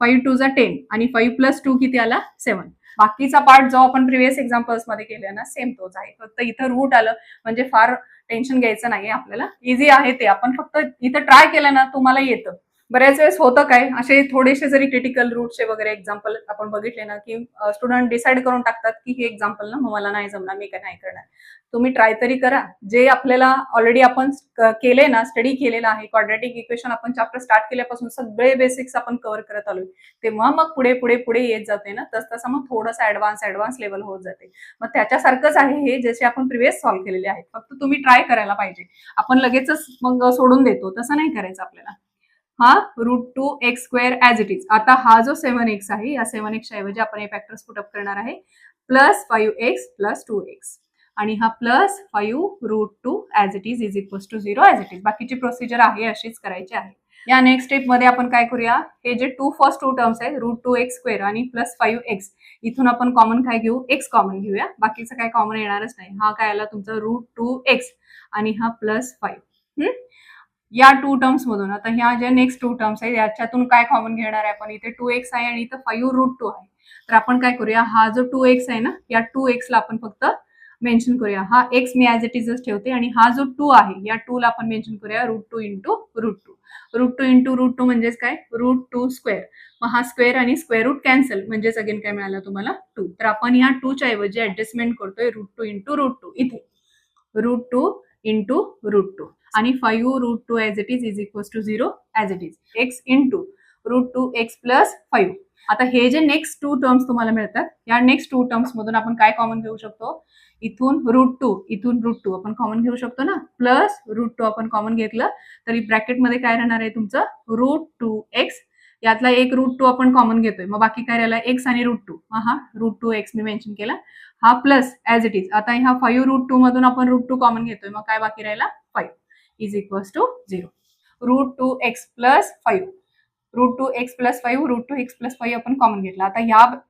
5 2 = 10 आणि 5 + 2 किती आला 7. बाकीचा पार्ट जो आपण प्रिव्हियस एक्झाम्पल्स मध्ये केला ना सेम तोच आहे, फक्त इथं रूट आलं म्हणजे फार टेन्शन घ्यायचं नाही आपल्याला, इझी आहे ते. आपण फक्त इथं ट्राय केलं ना तुम्हाला येतं. बऱ्याच वेळेस होतं काय, असे थोडेसे जरी क्रिटिकल रूटचे वगैरे एक्झाम्पल आपण बघितले ना की स्टुडंट डिसाईड करून टाकतात की हे एक्झाम्पल ना मला नाही जमणार, मी काय नाही करणार. तुम्ही ट्राय तरी करा. जे आपल्याला ऑलरेडी आपण केले ना, स्टडी केलेला आहे क्वाड्रॅटिक इक्वेशन, आपण चॅप्टर स्टार्ट केल्यापासून सगळे बेसिक्स आपण कव्हर करत आलोय, तेव्हा मग पुढे पुढे पुढे येत जाते ना, तसं मग थोडंसं ऍडव्हान्स लेवल होत जाते. मग त्याच्यासारखंच आहे हे, जसे आपण प्रिव्हियस सॉल्व्ह केलेले आहेत, फक्त तुम्ही ट्राय करायला पाहिजे. आपण लगेचच मग सोडून देतो तसं नाही करायचं आपल्याला. हा √2x² ॲज इट इज. आता हा जो 7x आहे या 7x ऐवजी आपण हे फॅक्टर्स पुटअप करणार आहे +5x + 2x आणि हा +5√2 as it is equals to 0 as it is. बाकीची प्रोसिजर आहे अशीच करायची आहे. या नेक्स्ट स्टेप मध्ये आपण काय करूया, हे जे फर्स्ट टू टर्म्स आहेत √2x² आणि +5x, इथून आपण कॉमन काय घेऊ, x कॉमन घेऊया. बाकीचं काय कॉमन येणारच नाही. हा काय आला तुमचा √2x आणि हा +5. या 2 टर्म्स मधून आता ह्या ज्या नेक्स्ट 2 टर्म्स आहेत याच्यातून काय कॉमन घेणार आहे आपण, इथे 2x आहे आणि इथं 5√2 आहे. तर आपण काय करूया, हा जो 2x आहे ना या 2x ला आपण फक्त मेन्शन करूया. हा x मी ॲज इट इजच ठेवते आणि हा जो 2 आहे या 2 ला आपण मेन्शन करूया √2 × √2. √2 × √2 म्हणजेच काय √2². मग हा स्क्वेअर आणि स्क्वेअर रूट कॅन्सल, म्हणजेच अगेन काय मिळालं तुम्हाला 2. तर आपण या 2 च्या ऐवजी ऍडजस्टमेंट करतोय √2 × √2, इथे √2 × √2 आणि 5√2 as it is equals to 0 as it is. x × √2x + 5. आता हे जे नेक्स्ट 2 टर्म्स तुम्हाला मिळतात या नेक्स्ट 2 टर्म्स मधून आपण काय कॉमन घेऊ शकतो, इथून √2 इथून √2 आपण कॉमन घेऊ शकतो ना, प्लस √2 आपण कॉमन घेतलं तरी ब्रॅकेटमध्ये काय राहणार आहे तुमचं √2x. यातला एक √2 आपण कॉमन घेतोय, मग बाकी काय राहिला x आणि √2. हा √2x मी मेन्शन केला, हा प्लस ॲज इट इज. आता ह्या 5√2 मधून आपण √2 कॉमन घेतोय, मग काय बाकी राहिला 5 is equals to 0. √2x + 5, √2x + 5, √2x + 5 आपण कॉमन घेतला. आता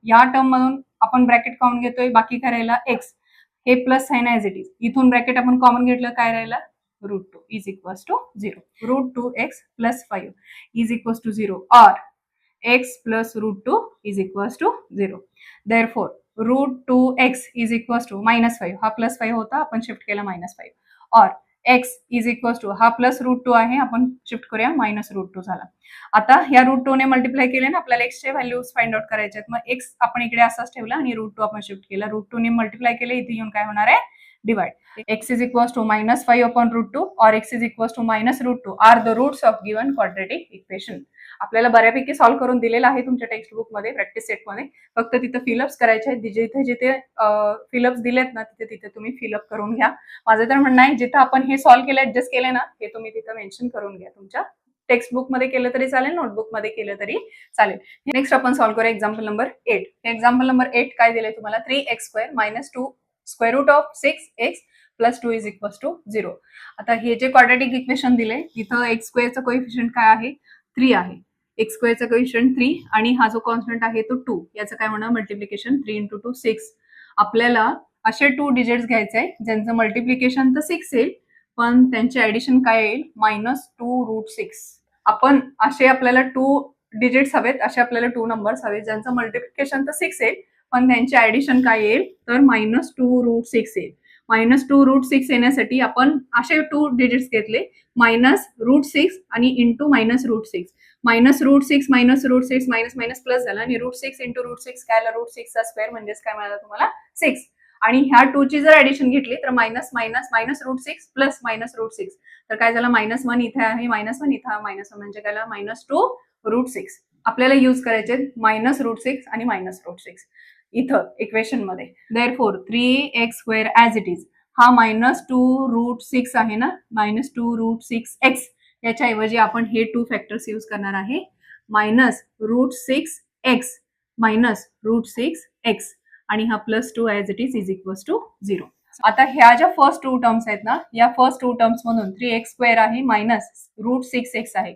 या टर्म मधून आपण ब्रॅकेट कॉमन घेतोय, बाकी काय राहिला x, हे plus sign as it is. इथून ब्रॅकेट आपण कॉमन घेतलं, काय राहिला √2 is equals to 0. √2x + 5 is equals to 0 or x + √2 is equals to 0. Therefore √2x is equals to -5, हा +5 होता आपण शिफ्ट केला -5, और x इज इक्वल्स टू हा +√2 आहे आपण शिफ्ट करूया -√2 झाला. आता या √2 ने मल्टिप्लाय केले ना, आपल्याला x चे व्हॅल्यूज फाइंड आउट करायचे आहेत. मग x आपण इकडे असाच ठेवला आणि √2 आपण शिफ्ट केला. √2 ने मल्टिप्लाय केले, इथे येऊन काय होणार आहे divide. x is equals to -5/√2 और x is equals to -√2 are the roots of given quadratic equation. आपल्याला बऱ्यापैकी सॉल्व्ह करून दिलेलं आहे तुमच्या टेक्स्ट बुक मध्ये, प्रॅक्टिस सेट मध्ये. फक्त तिथं फिलअप्स करायचे आहेत. जिथे जिथे फिलअप्स दिलेत ना तिथे तिथे तुम्ही फिलअप करून घ्या. माझं तर म्हणणं आहे जिथं आपण हे सॉल्व्ह केलं, ऍडजस्ट केले ना, हे तुम्ही तिथं मेन्शन करून घ्या. तुमच्या टेक्स्ट बुक मध्ये केलं तरी चालेल, नोटबुक मध्ये केलं तरी चालेल. नेक्स्ट आपण सॉल्व्ह करूया एक्झाम्पल नंबर 8. एक्झाम्पल नंबर 8 काय दिले तुम्हाला, 3x² - 2 √6x + 2 is equals to 0. आता हे जे क्वाड्रॅटिक इक्वेशन दिले तिथं x² चं कोएफिशियंट काय आहे 3 आहे. x² चा कोएफिशियंट 3 आणि हा जो कॉन्स्टंट आहे तो 2. याचं काय होणार मल्टिप्लिकेशन 3 × 2 6. आपल्याला असे 2 डिजिट्स घ्यायचे आहे ज्यांचं मल्टिप्लिकेशन तर 6 येईल पण त्यांचे ऍडिशन काय येईल -2√6. आपण असे आपल्याला 2 डिजिट्स हवेत, असे आपल्याला 2 नंबर्स हवेत ज्यांचं मल्टिप्लिकेशन तर 6 येईल पण त्यांचे ऍडिशन काय येईल तर -2√6 येईल. -2√6 येण्यासाठी आपण असे 2 डिजिट्स घेतले, -√6 आणि इंटू -√6. -√6 -√6 मायनस मायनस प्लस झाला आणि √6 इंटू √6 काय आला, √6 चा स्क्वेअर म्हणजेच काय मिळालं तुम्हाला 6. आणि ह्या 2 ची जर ऍडिशन घेतली तर मायनस मायनस -√6 प्लस -√6 तर काय झालं, -1 इथे आहे, -1 इथे -1 म्हणजे काय -2√6. आपल्याला यूज करायचे -√6 आणि -√6 इथं इक्वेशन मध्ये. Therefore 3x² as it is, हा -2√6 आहे ना, -2√6x, याच्या ऐवजी आपण हे 2 फॅक्टर्स यूज करणार आहे, -√6x -√6x आणि हा +2 as it is equals to 0. आता ह्या ज्या फर्स्ट 2 टर्म्स आहेत ना, या फर्स्ट 2 टर्म्स मधून 3x² आहे -√6x आहे,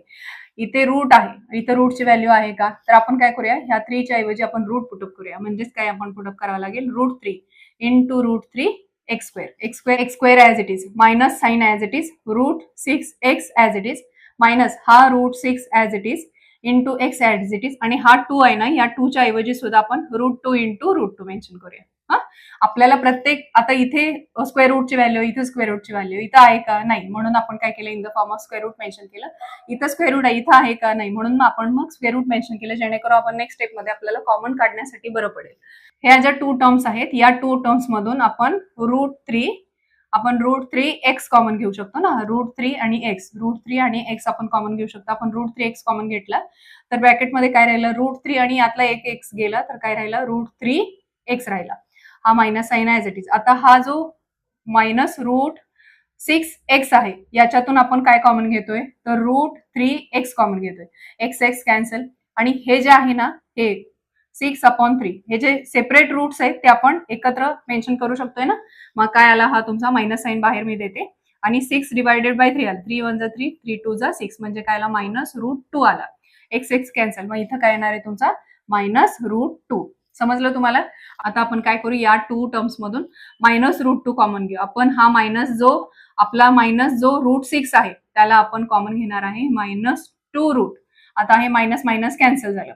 इथे रूट आहे, इथे रूटची व्हॅल्यू आहे का, तर आपण काय करूया, ह्या 3 च्या ऐवजी आपण रूट पुटअप करूया. म्हणजेच काय आपण पुटअप करावं लागेल, √3 into √3 x² as it is, minus sign as it is, √6x as it is, minus हा √6 as it is into x as it is, आणि हा 2 आहे ना, या 2 च्या ऐवजी सुद्धा आपण √2 इंटू √2 मेन्शन करूया. आपल्याला प्रत्येक, आता इथे स्क्वेअर रूटची व्हॅल्यू, इथे स्क्वेअर रूटची व्हॅल्यू, इथं आहे का नाही, म्हणून आपण काय केलं, in the form of square root mention केलं. इथं स्क्वेअर रूट आहे, इथं आहे का नाही, म्हणून आपण मग स्क्वेअर रूट मेन्शन केलं, जेणेकरून आपण नेक्स्ट स्टेप मध्ये आपल्याला कॉमन काढण्यासाठी बरं पडेल. ह्या ज्या 2 टर्म्स आहेत, या 2 टर्म्स मधून आपण √3x कॉमन घेऊ शकतो ना, √3 आणि x आपण कॉमन घेऊ शकतो. आपण √3x कॉमन घेतला तर ब्रॅकेटमध्ये काय राहिलं, √3 आणि यातला एक x गेला तर काय राहिला, √3x राहिला. हा minus sign as it is. आता हा जो -√6x आहे, याच्यातून आपण काय कॉमन घेतोय तर √3x कॉमन घेतोय, x कॅन्सल, आणि हे जे आहे ना, हे 6/3, हे जे सेपरेट रूट्स आहेत ते आपण एकत्र मेन्शन करू शकतोय ना. मग काय आला, हा तुमचा मायनस साइन बाहेर मी देते, आणि 6 डिवायडेड बाय 3 आला, 3 1 जा 3, 3 2 जा 6, म्हणजे काय आला, -√2 आला. x कॅन्सल, मग इथं काय येणार आहे तुमचा -√2. समजलं तुम्हाला. आता आपण काय करू, या 2 टर्म्स मधून -√2 कॉमन घेऊ. आपण हा मायनस जो √6 आहे त्याला आपण कॉमन घेणार आहे -2 आता हे मायनस मायनस कॅन्सल झालं.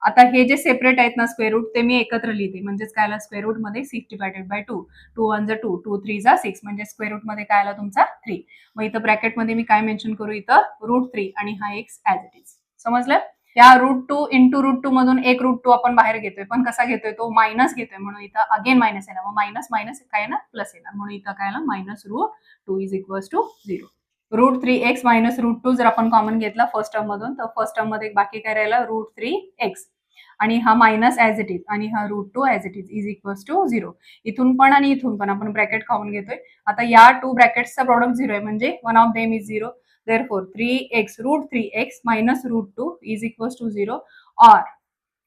आता हे जे सेपरेट आहेत ना स्क्वेअर रूट, ते मी एकत्र लिहिते, म्हणजेच काय आला, स्क्वेअर रूट मध्ये 6 डिवायडेड बाय 2, 2 1 जा 2, 2 3 जा 6, म्हणजे स्क्वेअर रूट मध्ये काय आला तुमचा 3. मग इथं ब्रॅकेट मध्ये मी काय मेन्शन करू, इथं √3 आणि हा x ऍज इट इज. समजलं. या √2 इंटू √2 मधून एक √2 आपण बाहेर घेतोय, पण कसा घेतोय, तो मायनस घेतोय, म्हणून इथं अगेन मायनस येणार, मग मायनस मायनस काय येणार, प्लस येणार, म्हणून इथं काय आला, -√2 इज इक्वल्स टू 0. √3x -√2 जर आपण कॉमन घेतला फर्स्ट टर्म मधून, तर फर्स्ट टर्म मध्ये बाकी काय राहिला, √3x, आणि हा मायनस ऍज इट इज, आणि हा √2 as it is equals to 0. इथून पण आणि इथून पण आपण ब्रॅकेट कॉमन घेतोय. आता या 2 ब्रॅकेट्सचा प्रोडक्ट 0 आहे, म्हणजे one of them is 0. Therefore, √3x -√2 is equals to 0, or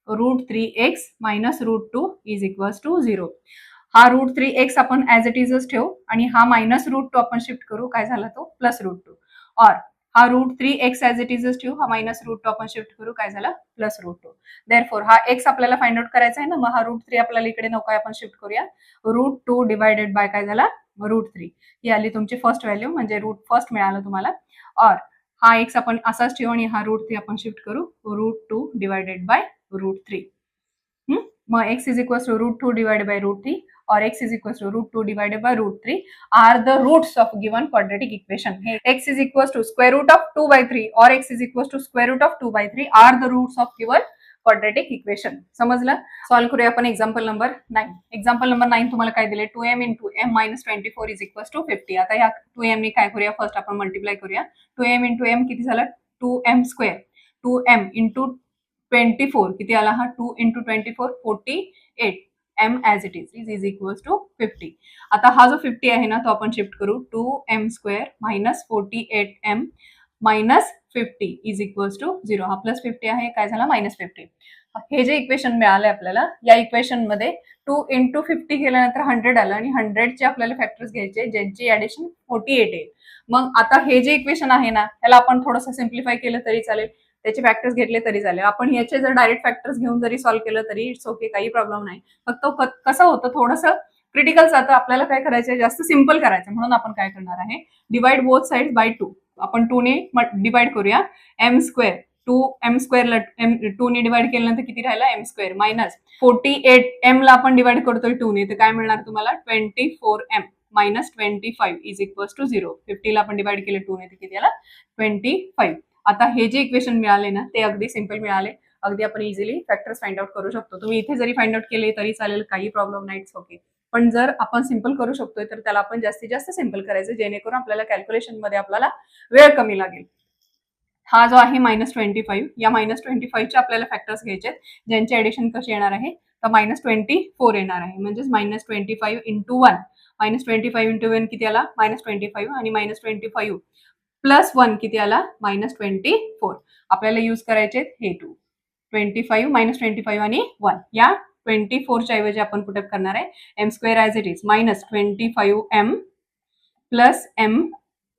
√3x -√2 is equals to 0. हा √3x आपण ऍज इट इजच ठेवू, आणि हा -√2 आपण शिफ्ट करू, काय झाला तो +√2. और हा √3x ऍज इट इजच ठेवू, हा -√2 आपण शिफ्ट करू, काय झाला +√2. देअरफॉर हा x आपल्याला फाइंड आउट करायचा आहे ना, मग हा √3 आपल्याला इकडे नको आहे, आपण शिफ्ट करूया, √2 डिवायडेड बाय काय झाला, √3. ही आली तुमची फर्स्ट व्हॅल्यू, म्हणजे रूट फर्स्ट मिळालं तुम्हाला. और हा x आपण असाच ठेवू, आणि हा √3 आपण शिफ्ट करू, √2 डिवायडेड बाय √3. मग x is equals to √2 divided by √3 और x is equals to √2 divided by √3 are the roots of given quadratic equation. x is equals to square root of 2/3 और x is equals to square root of 2/3 are the roots of given quadratic equation. समजलं. सॉल्व्ह करूया आपण एक्झाम्पल नंबर 9. एक्झाम्पल नंबर 9 तुम्हाला काय दिले, 2m into m - 24 is equals to 50. आता या 2m ने काय करूया, फर्स्ट आपण मल्टिप्लाय करूया. 2m इंटू m किती झालं, 2m स्क्वेअर, 2m इंटू 24 किती आला, हा 2 into 24 48, m as it is equals to 50. आता हा जो 50 आहे ना, तो आपण शिफ्ट करू, 2m square minus 48m minus 50 is equals to 0. हा +50 आहे, काय झाला -50. हे जे इक्वेशन मिळालंय आपल्याला, या इक्वेशन मध्ये 2 इंटू 50 केल्यानंतर 100 आलं, आणि 100चे आपल्याला फॅक्टर्स घ्यायचे ज्यांची ऍडिशन 48 आहे. मग आता हे जे इक्वेशन आहे ना, त्याला आपण थोडंसं सिम्प्लिफाय केलं तरी चालेल, त्याचे फॅक्टर्स घेतले तरी चालेल. आपण याचे जर डायरेक्ट फॅक्टर्स घेऊन जरी सॉल्व्ह केलं तरी इट्स ओके, काही प्रॉब्लेम नाही. फक्त कसं होतं, थोडंसं क्रिटिकल जातं, आपल्याला काय करायचं, जास्त सिम्पल करायचं, म्हणून आपण काय करणार आहे, डिवाइड बोथ साइड्स बाय 2. आपण 2 ने डिवाइड करूया, m स्क्वेअर 2m² ला 2 ने डिवाइड केल्यानंतर किती राहिला m² मायनस 48 m ला आपण डिवाइड करतोय 2 ने, तर काय मिळणार तुम्हाला 24m minus 25 is equals to 0. 50 ला आपण डिवाइड केलं 2 ने, तर किती आला 25. आता हे जे इक्वेशन मिळाले ना ते अगदी सिंपल मिळाले, अगदी आपण इझिली फॅक्टर्स फाइंड आउट करू शकतो. तुम्ही इथे जरी फाइंड आउट केले तरी चालेल, काही प्रॉब्लेम नाही, ओके. पण जर आपण सिंपल करू शकतोय तर त्याला आपण जास्तीत जास्त सिंपल करायचं, जेणेकरून आपल्याला कॅल्क्युलेशन मध्ये आपल्याला वेळ कमी लागेल. हा जो आहे -25, या -25चे आपल्याला फॅक्टर्स घ्यायचे ज्यांचे ऍडिशन कसे येणार आहे, तर -24 येणार आहे. म्हणजेच -25 इंटू 1, -25 इंटू 1 किती आला -25, आणि -25 प्लस 1 किती आला -24. आपल्याला यूज करायचे हे 25 -25 आणि 1. या 24च्या ऐवजी आपण पुटअप करणार आहे m² as it is -25m plus m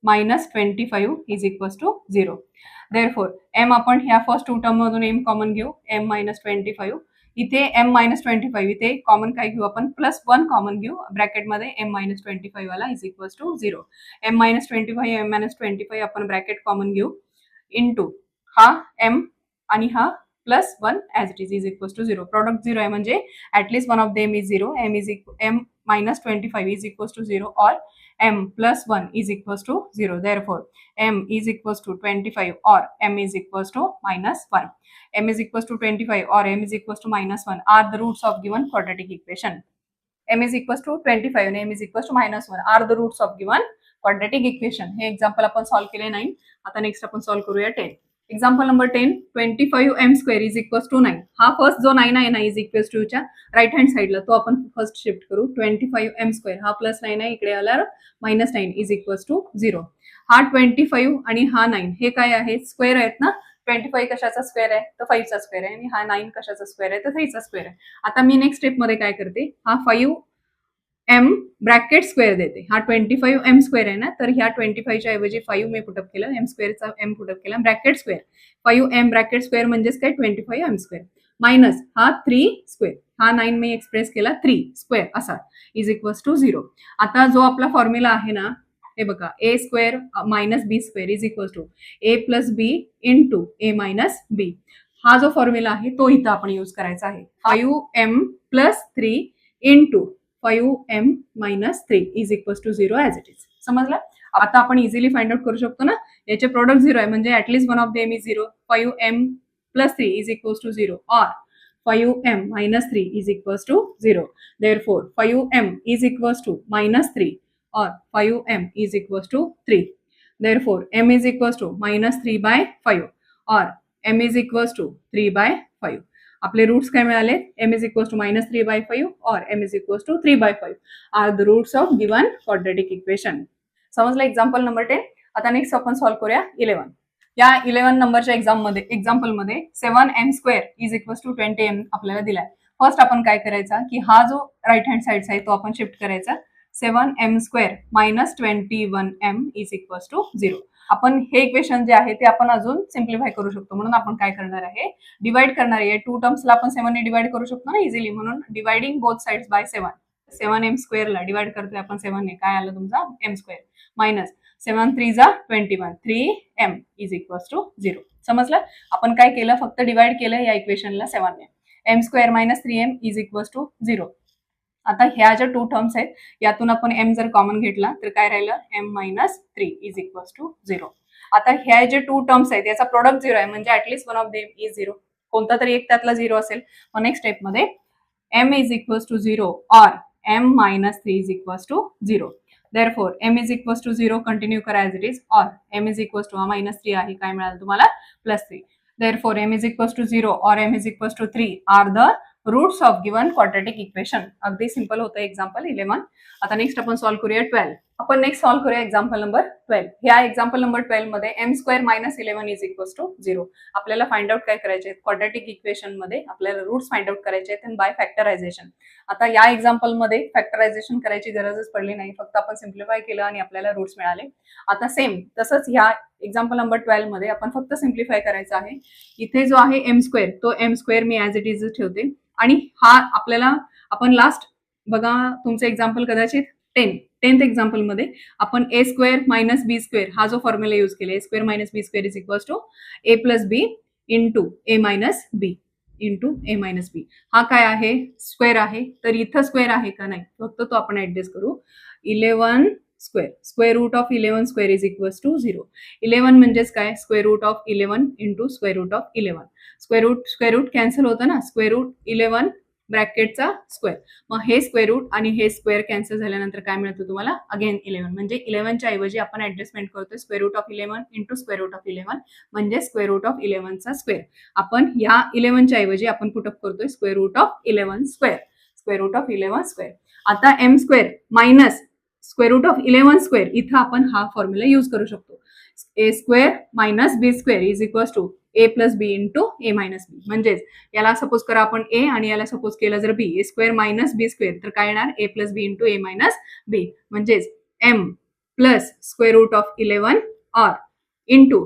-25 is equals to 0. Therefore m आपण ह्या फर्स्ट 2 टर्म मधून m कॉमन घेऊ, m -25. इथे m -25, इथे कॉमन काय घेऊ आपण +1 कॉमन घेऊ, ब्रॅकेट मध्ये m -25 वाला is equals to 0. m -25 m -25 आपण ब्रॅकेट कॉमन घेऊ इंटू हा m आणि हा +1 as it is equals to 0. Product 0 आहे म्हणजे at least one of them is 0. m -25 is equals to 0 और m plus 1 is equals to 0. Therefore, m is equals to 25 or m is equals to -1. m is equals to 25 or m is equals to -1 are the roots of given quadratic equation. m is equals to 25 and m is equals to -1 are the roots of given quadratic equation. हे एक्झाम्पल आपण सॉल्व्ह केले 9. आता नेक्स्ट आपण सॉल्व्ह करूया 10. Example number 10, 25m² is equals to 9. हा फर्स्ट जो 9 आहे ना इज इक्वल्स टू च्या राईट हँड साईडला, तो आपण फर्स्ट शिफ्ट करू. 25m² हा +9 आहे, इकडे आला -9 इज इक्वल्स टू 0. हा 25 आणि हा 9 हे काय आहे, स्क्वेअर आहेत ना. 25 कशाचा स्क्वेअर आहे, तर 5 चा स्क्वेअर आहे, आणि हा 9 कशाचा स्क्वेअर आहे, तर 3 चा स्क्वेअर आहे. आता मी नेक्स्ट स्टेप मध्ये काय करते, हा 5m ब्रॅकेट स्क्वेअर देते. हा 25m² आहे ना, तर ह्या 25च्या ऐवजी 5 मी पुटअप केलं, m² चा m पुटअप केला, bracket square 5m bracket square म्हणजेच काय 25m² मायनस हा 3 स्क्वेअर, हा 9 मी एक्सप्रेस केला 3 स्क्वेअर असा इज इक्वल्स टू 0. आता जो आपला फॉर्म्युला आहे ना, हे बघा a² - b² is equals to a + b into a - b. हा जो फॉर्म्युला आहे तो इथं आपण यूज करायचा आहे. 5m + 3 इंटू 5m - 3 is equals to 0 as it is. समजलं? आता आपण इझिली फाइंड आउट करू शकतो ना, याचे प्रोडक्ट 0 आहे म्हणजे at least one of them is 0. 5m + 3 is equals to 0 और 5m - 3 is equals to 0. Therefore, 5m is equals to -3 और 5m is equals to 3. Therefore, m is equals to -3/5 और m इज इक्वल्स टू 3/5. आपले रूट्स काय मिळाले, m इज इक्वल्स टू -3/5 और m is equals to 3/5 are the roots of given quadratic equation. समजलं एक्झाम्पल नंबर 10. आता नेक्स्ट आपण सॉल्व्ह करूया 11. या 11 नंबरच्या एक्झाम्पल मध्ये 7m² is equals to 20m आपल्याला दिलाय. फर्स्ट आपण काय करायचा की हा जो राईट हँड साईडचा आहे तो आपण शिफ्ट करायचा. 7m² - 21m is equals to 0. आपण हे इक्वेशन जे आहे ते आपण अजून सिम्प्लिफाय करू शकतो, म्हणून आपण काय करणार आहे, डिवाइड करणार आहे. 2 टर्म्सला आपण 7 ने डिवाइड करू शकतो ना इझिली, म्हणून dividing both sides by 7. 7m² ला डिवाइड करतोय आपण 7 ने, काय आलं तुमचा m² मायनस 7 3 जा 21 3m इज इक्वल्स टू 0. समजलं? आपण काय केलं, फक्त डिवाइड केलं या इक्वेशनला 7 ने. m² - 3m is equals to 0. आता ह्या ज्या 2 टर्म्स आहेत यातून आपण m जर कॉमन घेतला तर काय राहिलं, m - 3 इज इक्वल्स टू 0. आता ह्या जे 2 टर्म्स आहेत याचा प्रोडक्ट 0 आहे म्हणजे at least one of them is 0. कोणता तरी एक त्यातला 0 असेल. मग नेक्स्ट स्टेप मध्ये m इज इक्वल्स टू 0 और m - 3 is equals to 0. Therefore, m is equals to 0 continue करा ॲज इट इज और m इज इक्वल्स टू -3 आहे, काय मिळालं तुम्हाला +3. Therefore, m is equals to 0 और m is equals to 3 are the roots of given quadratic equation. अगदी सिंपल होतं एक्झाम्पल 11. आता नेक्स्ट आपण सॉल्व्ह करूया 12. आपण नेक्स्ट सॉल्व्ह करूया एक्झाम्पल नंबर 12. ह्या एक्झाम्पल नंबर 12 मध्ये m² - 11 इज इक्वल्स टू 0. आपल्याला फाइंड आउट काय करायचे आहेत, क्वाड्रेटिक इक्वेशन मध्ये आपल्याला रूट्स फाइंड आउट करायचे आहेत आणि बाय फॅक्टरायझेशन. आता या एक्झाम्पल मध्ये फॅक्टरायझेशन करायची गरजच पडली नाही, फक्त आपण सिम्प्लिफाय केलं आणि आपल्याला रूट्स मिळाले. आता सेम तसंच ह्या एक्झाम्पल नंबर 12 मध्ये आपण फक्त सिम्प्लिफाय करायचं आहे. इथे जो आहे m² तो m² me as it is ठेवते, आणि हा आपल्याला आपण लास्ट बघा तुमचं एक्झाम्पल कदाचित 10th एक्झाम्पल मध्ये आपण a² - b² हा जो फॉर्म्युला यूज केला, a² - b² is equals to a + b into A minus b into A minus b. हा काय आहे? स्क्वेअर आहे. तर इथं स्क्वेअर आहे का? नाही. फक्त तो आपण ऍडजस्ट करू. 11 square, square root of 11 square is equals to 0. 11 म्हणजेच काय? Square root of 11 into square root of 11. Square root cancel होतं ना, स्क्वेअर रूट 11 ब्रॅकेटचा स्क्वेअर. मग हे स्क्वेअर रूट आणि हे स्क्वेअर कॅन्सल झाल्यानंतर काय मिळतं तुम्हाला? अगेन 11. म्हणजे 11च्या ऐवजी आपण ऍडजस्टमेंट करतोय square root of 11 into square root of 11 म्हणजे स्क्वेअर रूट ऑफ 11चा स्क्वेअर. आपण या 11च्या ऐवजी आपण पुटअप करतोय square root of 11 square. Square root of 11 square. आता M square minus square root of 11 square, इथं आपण हा फॉर्म्युला यूज करू शकतो. A square minus B square is equals to A plus B into A minus बी. म्हणजेच याला सपोज करा आपण ए आणि याला सपोज केलं जर b, a square minus B square, तर काय येणार? A plus B into A minus बी. म्हणजेच m plus square root of 11 और into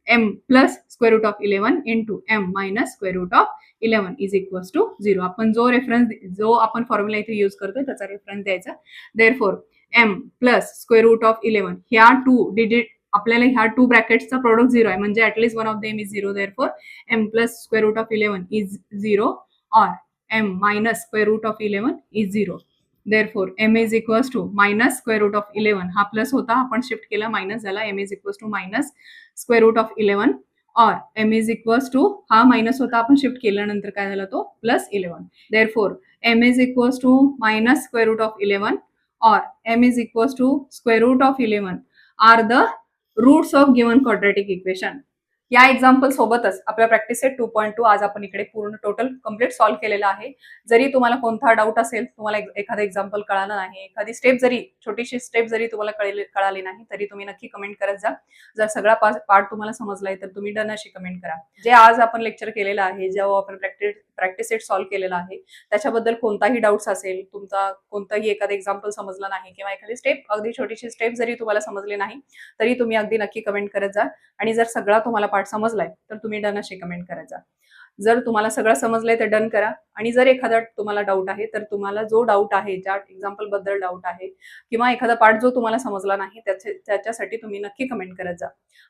m plus square root of 11 into m minus square root of 11 is equals to 0. आपण जो आपण फॉर्म्युला इथे यूज करतोय त्याचा रेफरन्स द्यायचा. Therefore m plus square root of 11, ह्या 2 डिजिट आपल्याला ह्या 2 ब्रॅकेट्सचा प्रोडक्ट 0 आहे, म्हणजे at least one of them is 0. Therefore m plus square root of 11 is 0 और m minus square root of 11 is 0. Therefore m is equals to minus square root of 11, हा प्लस होता आपण शिफ्ट केला मायनस झाला. M is equals to minus square root of 11 और एम इज इक्वल्स टू, हा मायनस होता आपण शिफ्ट केल्यानंतर काय झाला तो plus 11. Therefore m is equals to minus square root of 11 और m is equals to square root of 11 are the roots of given quadratic equation. या एक्झाम्पल सोबतच आपल्या प्रॅक्टिस सेट 2.2 आज आपण इकडे पूर्ण टोटल कम्प्लीट सॉल्व्ह केलेला आहे. जरी तुम्हाला कोणता डाऊट असेल, तुम्हाला एखादा एक्झाम्पल कळालं नाही, एखादी स्टेप जरी छोटीशी स्टेप जरी तुम्हाला कळाली नाही, तरी तुम्ही नक्की कमेंट करत जा. जर सगळा पार्ट तुम्हाला समजलाय तर तुम्ही डन अशी कमेंट करा. जे आज आपण लेक्चर केलेलं आहे, जेव्हा आपण प्रॅक्टिस सेट सॉल्व्ह केलेला आहे, त्याच्याबद्दल कोणताही डाऊट्स असेल, तुमचा कोणताही एखादा एक्झाम्पल समजला नाही किंवा एखादी स्टेप, अगदी छोटीशी स्टेप जरी तुम्हाला समजली नाही, तरी तुम्ही अगदी नक्की कमेंट करत जा. आणि जर सगळा तुम्हाला पार्ट समजलाय तर तुम्ही डन अशी कमेंट करत जा. जर तुम्हाला सगळं समजलंय तर डन करा. आणि जर एखादा तुम्हाला डाऊट आहे तर तुम्हाला जो डाऊट आहे, ज्या एक्झाम्पल बद्दल डाऊट आहे किंवा एखादा पार्ट जो तुम्हाला समजला नाही त्याच्यासाठी तुम्ही नक्की कमेंट करत जा.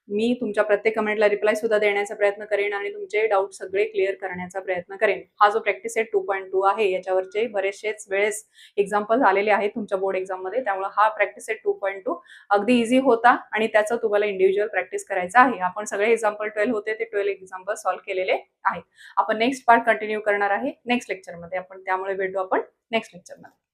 मी तुमच्या प्रत्येक कमेंटला रिप्लाय सुद्धा देण्याचा प्रयत्न करेन आणि तुमचे डाऊट सगळे क्लिअर करण्याचा प्रयत्न करेन. हा जो प्रॅक्टिस सेट 2.2 आहे याच्यावरचे बरेचसेच वेळेस एक्झाम्पल आलेले आहेत तुमच्या बोर्ड एक्झाम मध्ये, त्यामुळे हा प्रॅक्टिस सेट 2.2 अगदी इझी होता आणि त्याचं तुम्हाला इंडिव्हिज्युअल प्रॅक्टिस करायचं आहे. आपण सगळे एक्झाम्पल 12 होते ते 12 एक्झाम्पल सॉल्व्ह केलेले आहेत. आपण नेक्स्ट पार्ट कंटिन्यू करणार आहे नेक्स्ट लेक्चरमध्ये. आपण त्यामुळे भेटू आपण नेक्स्ट लेक्चरमध्ये.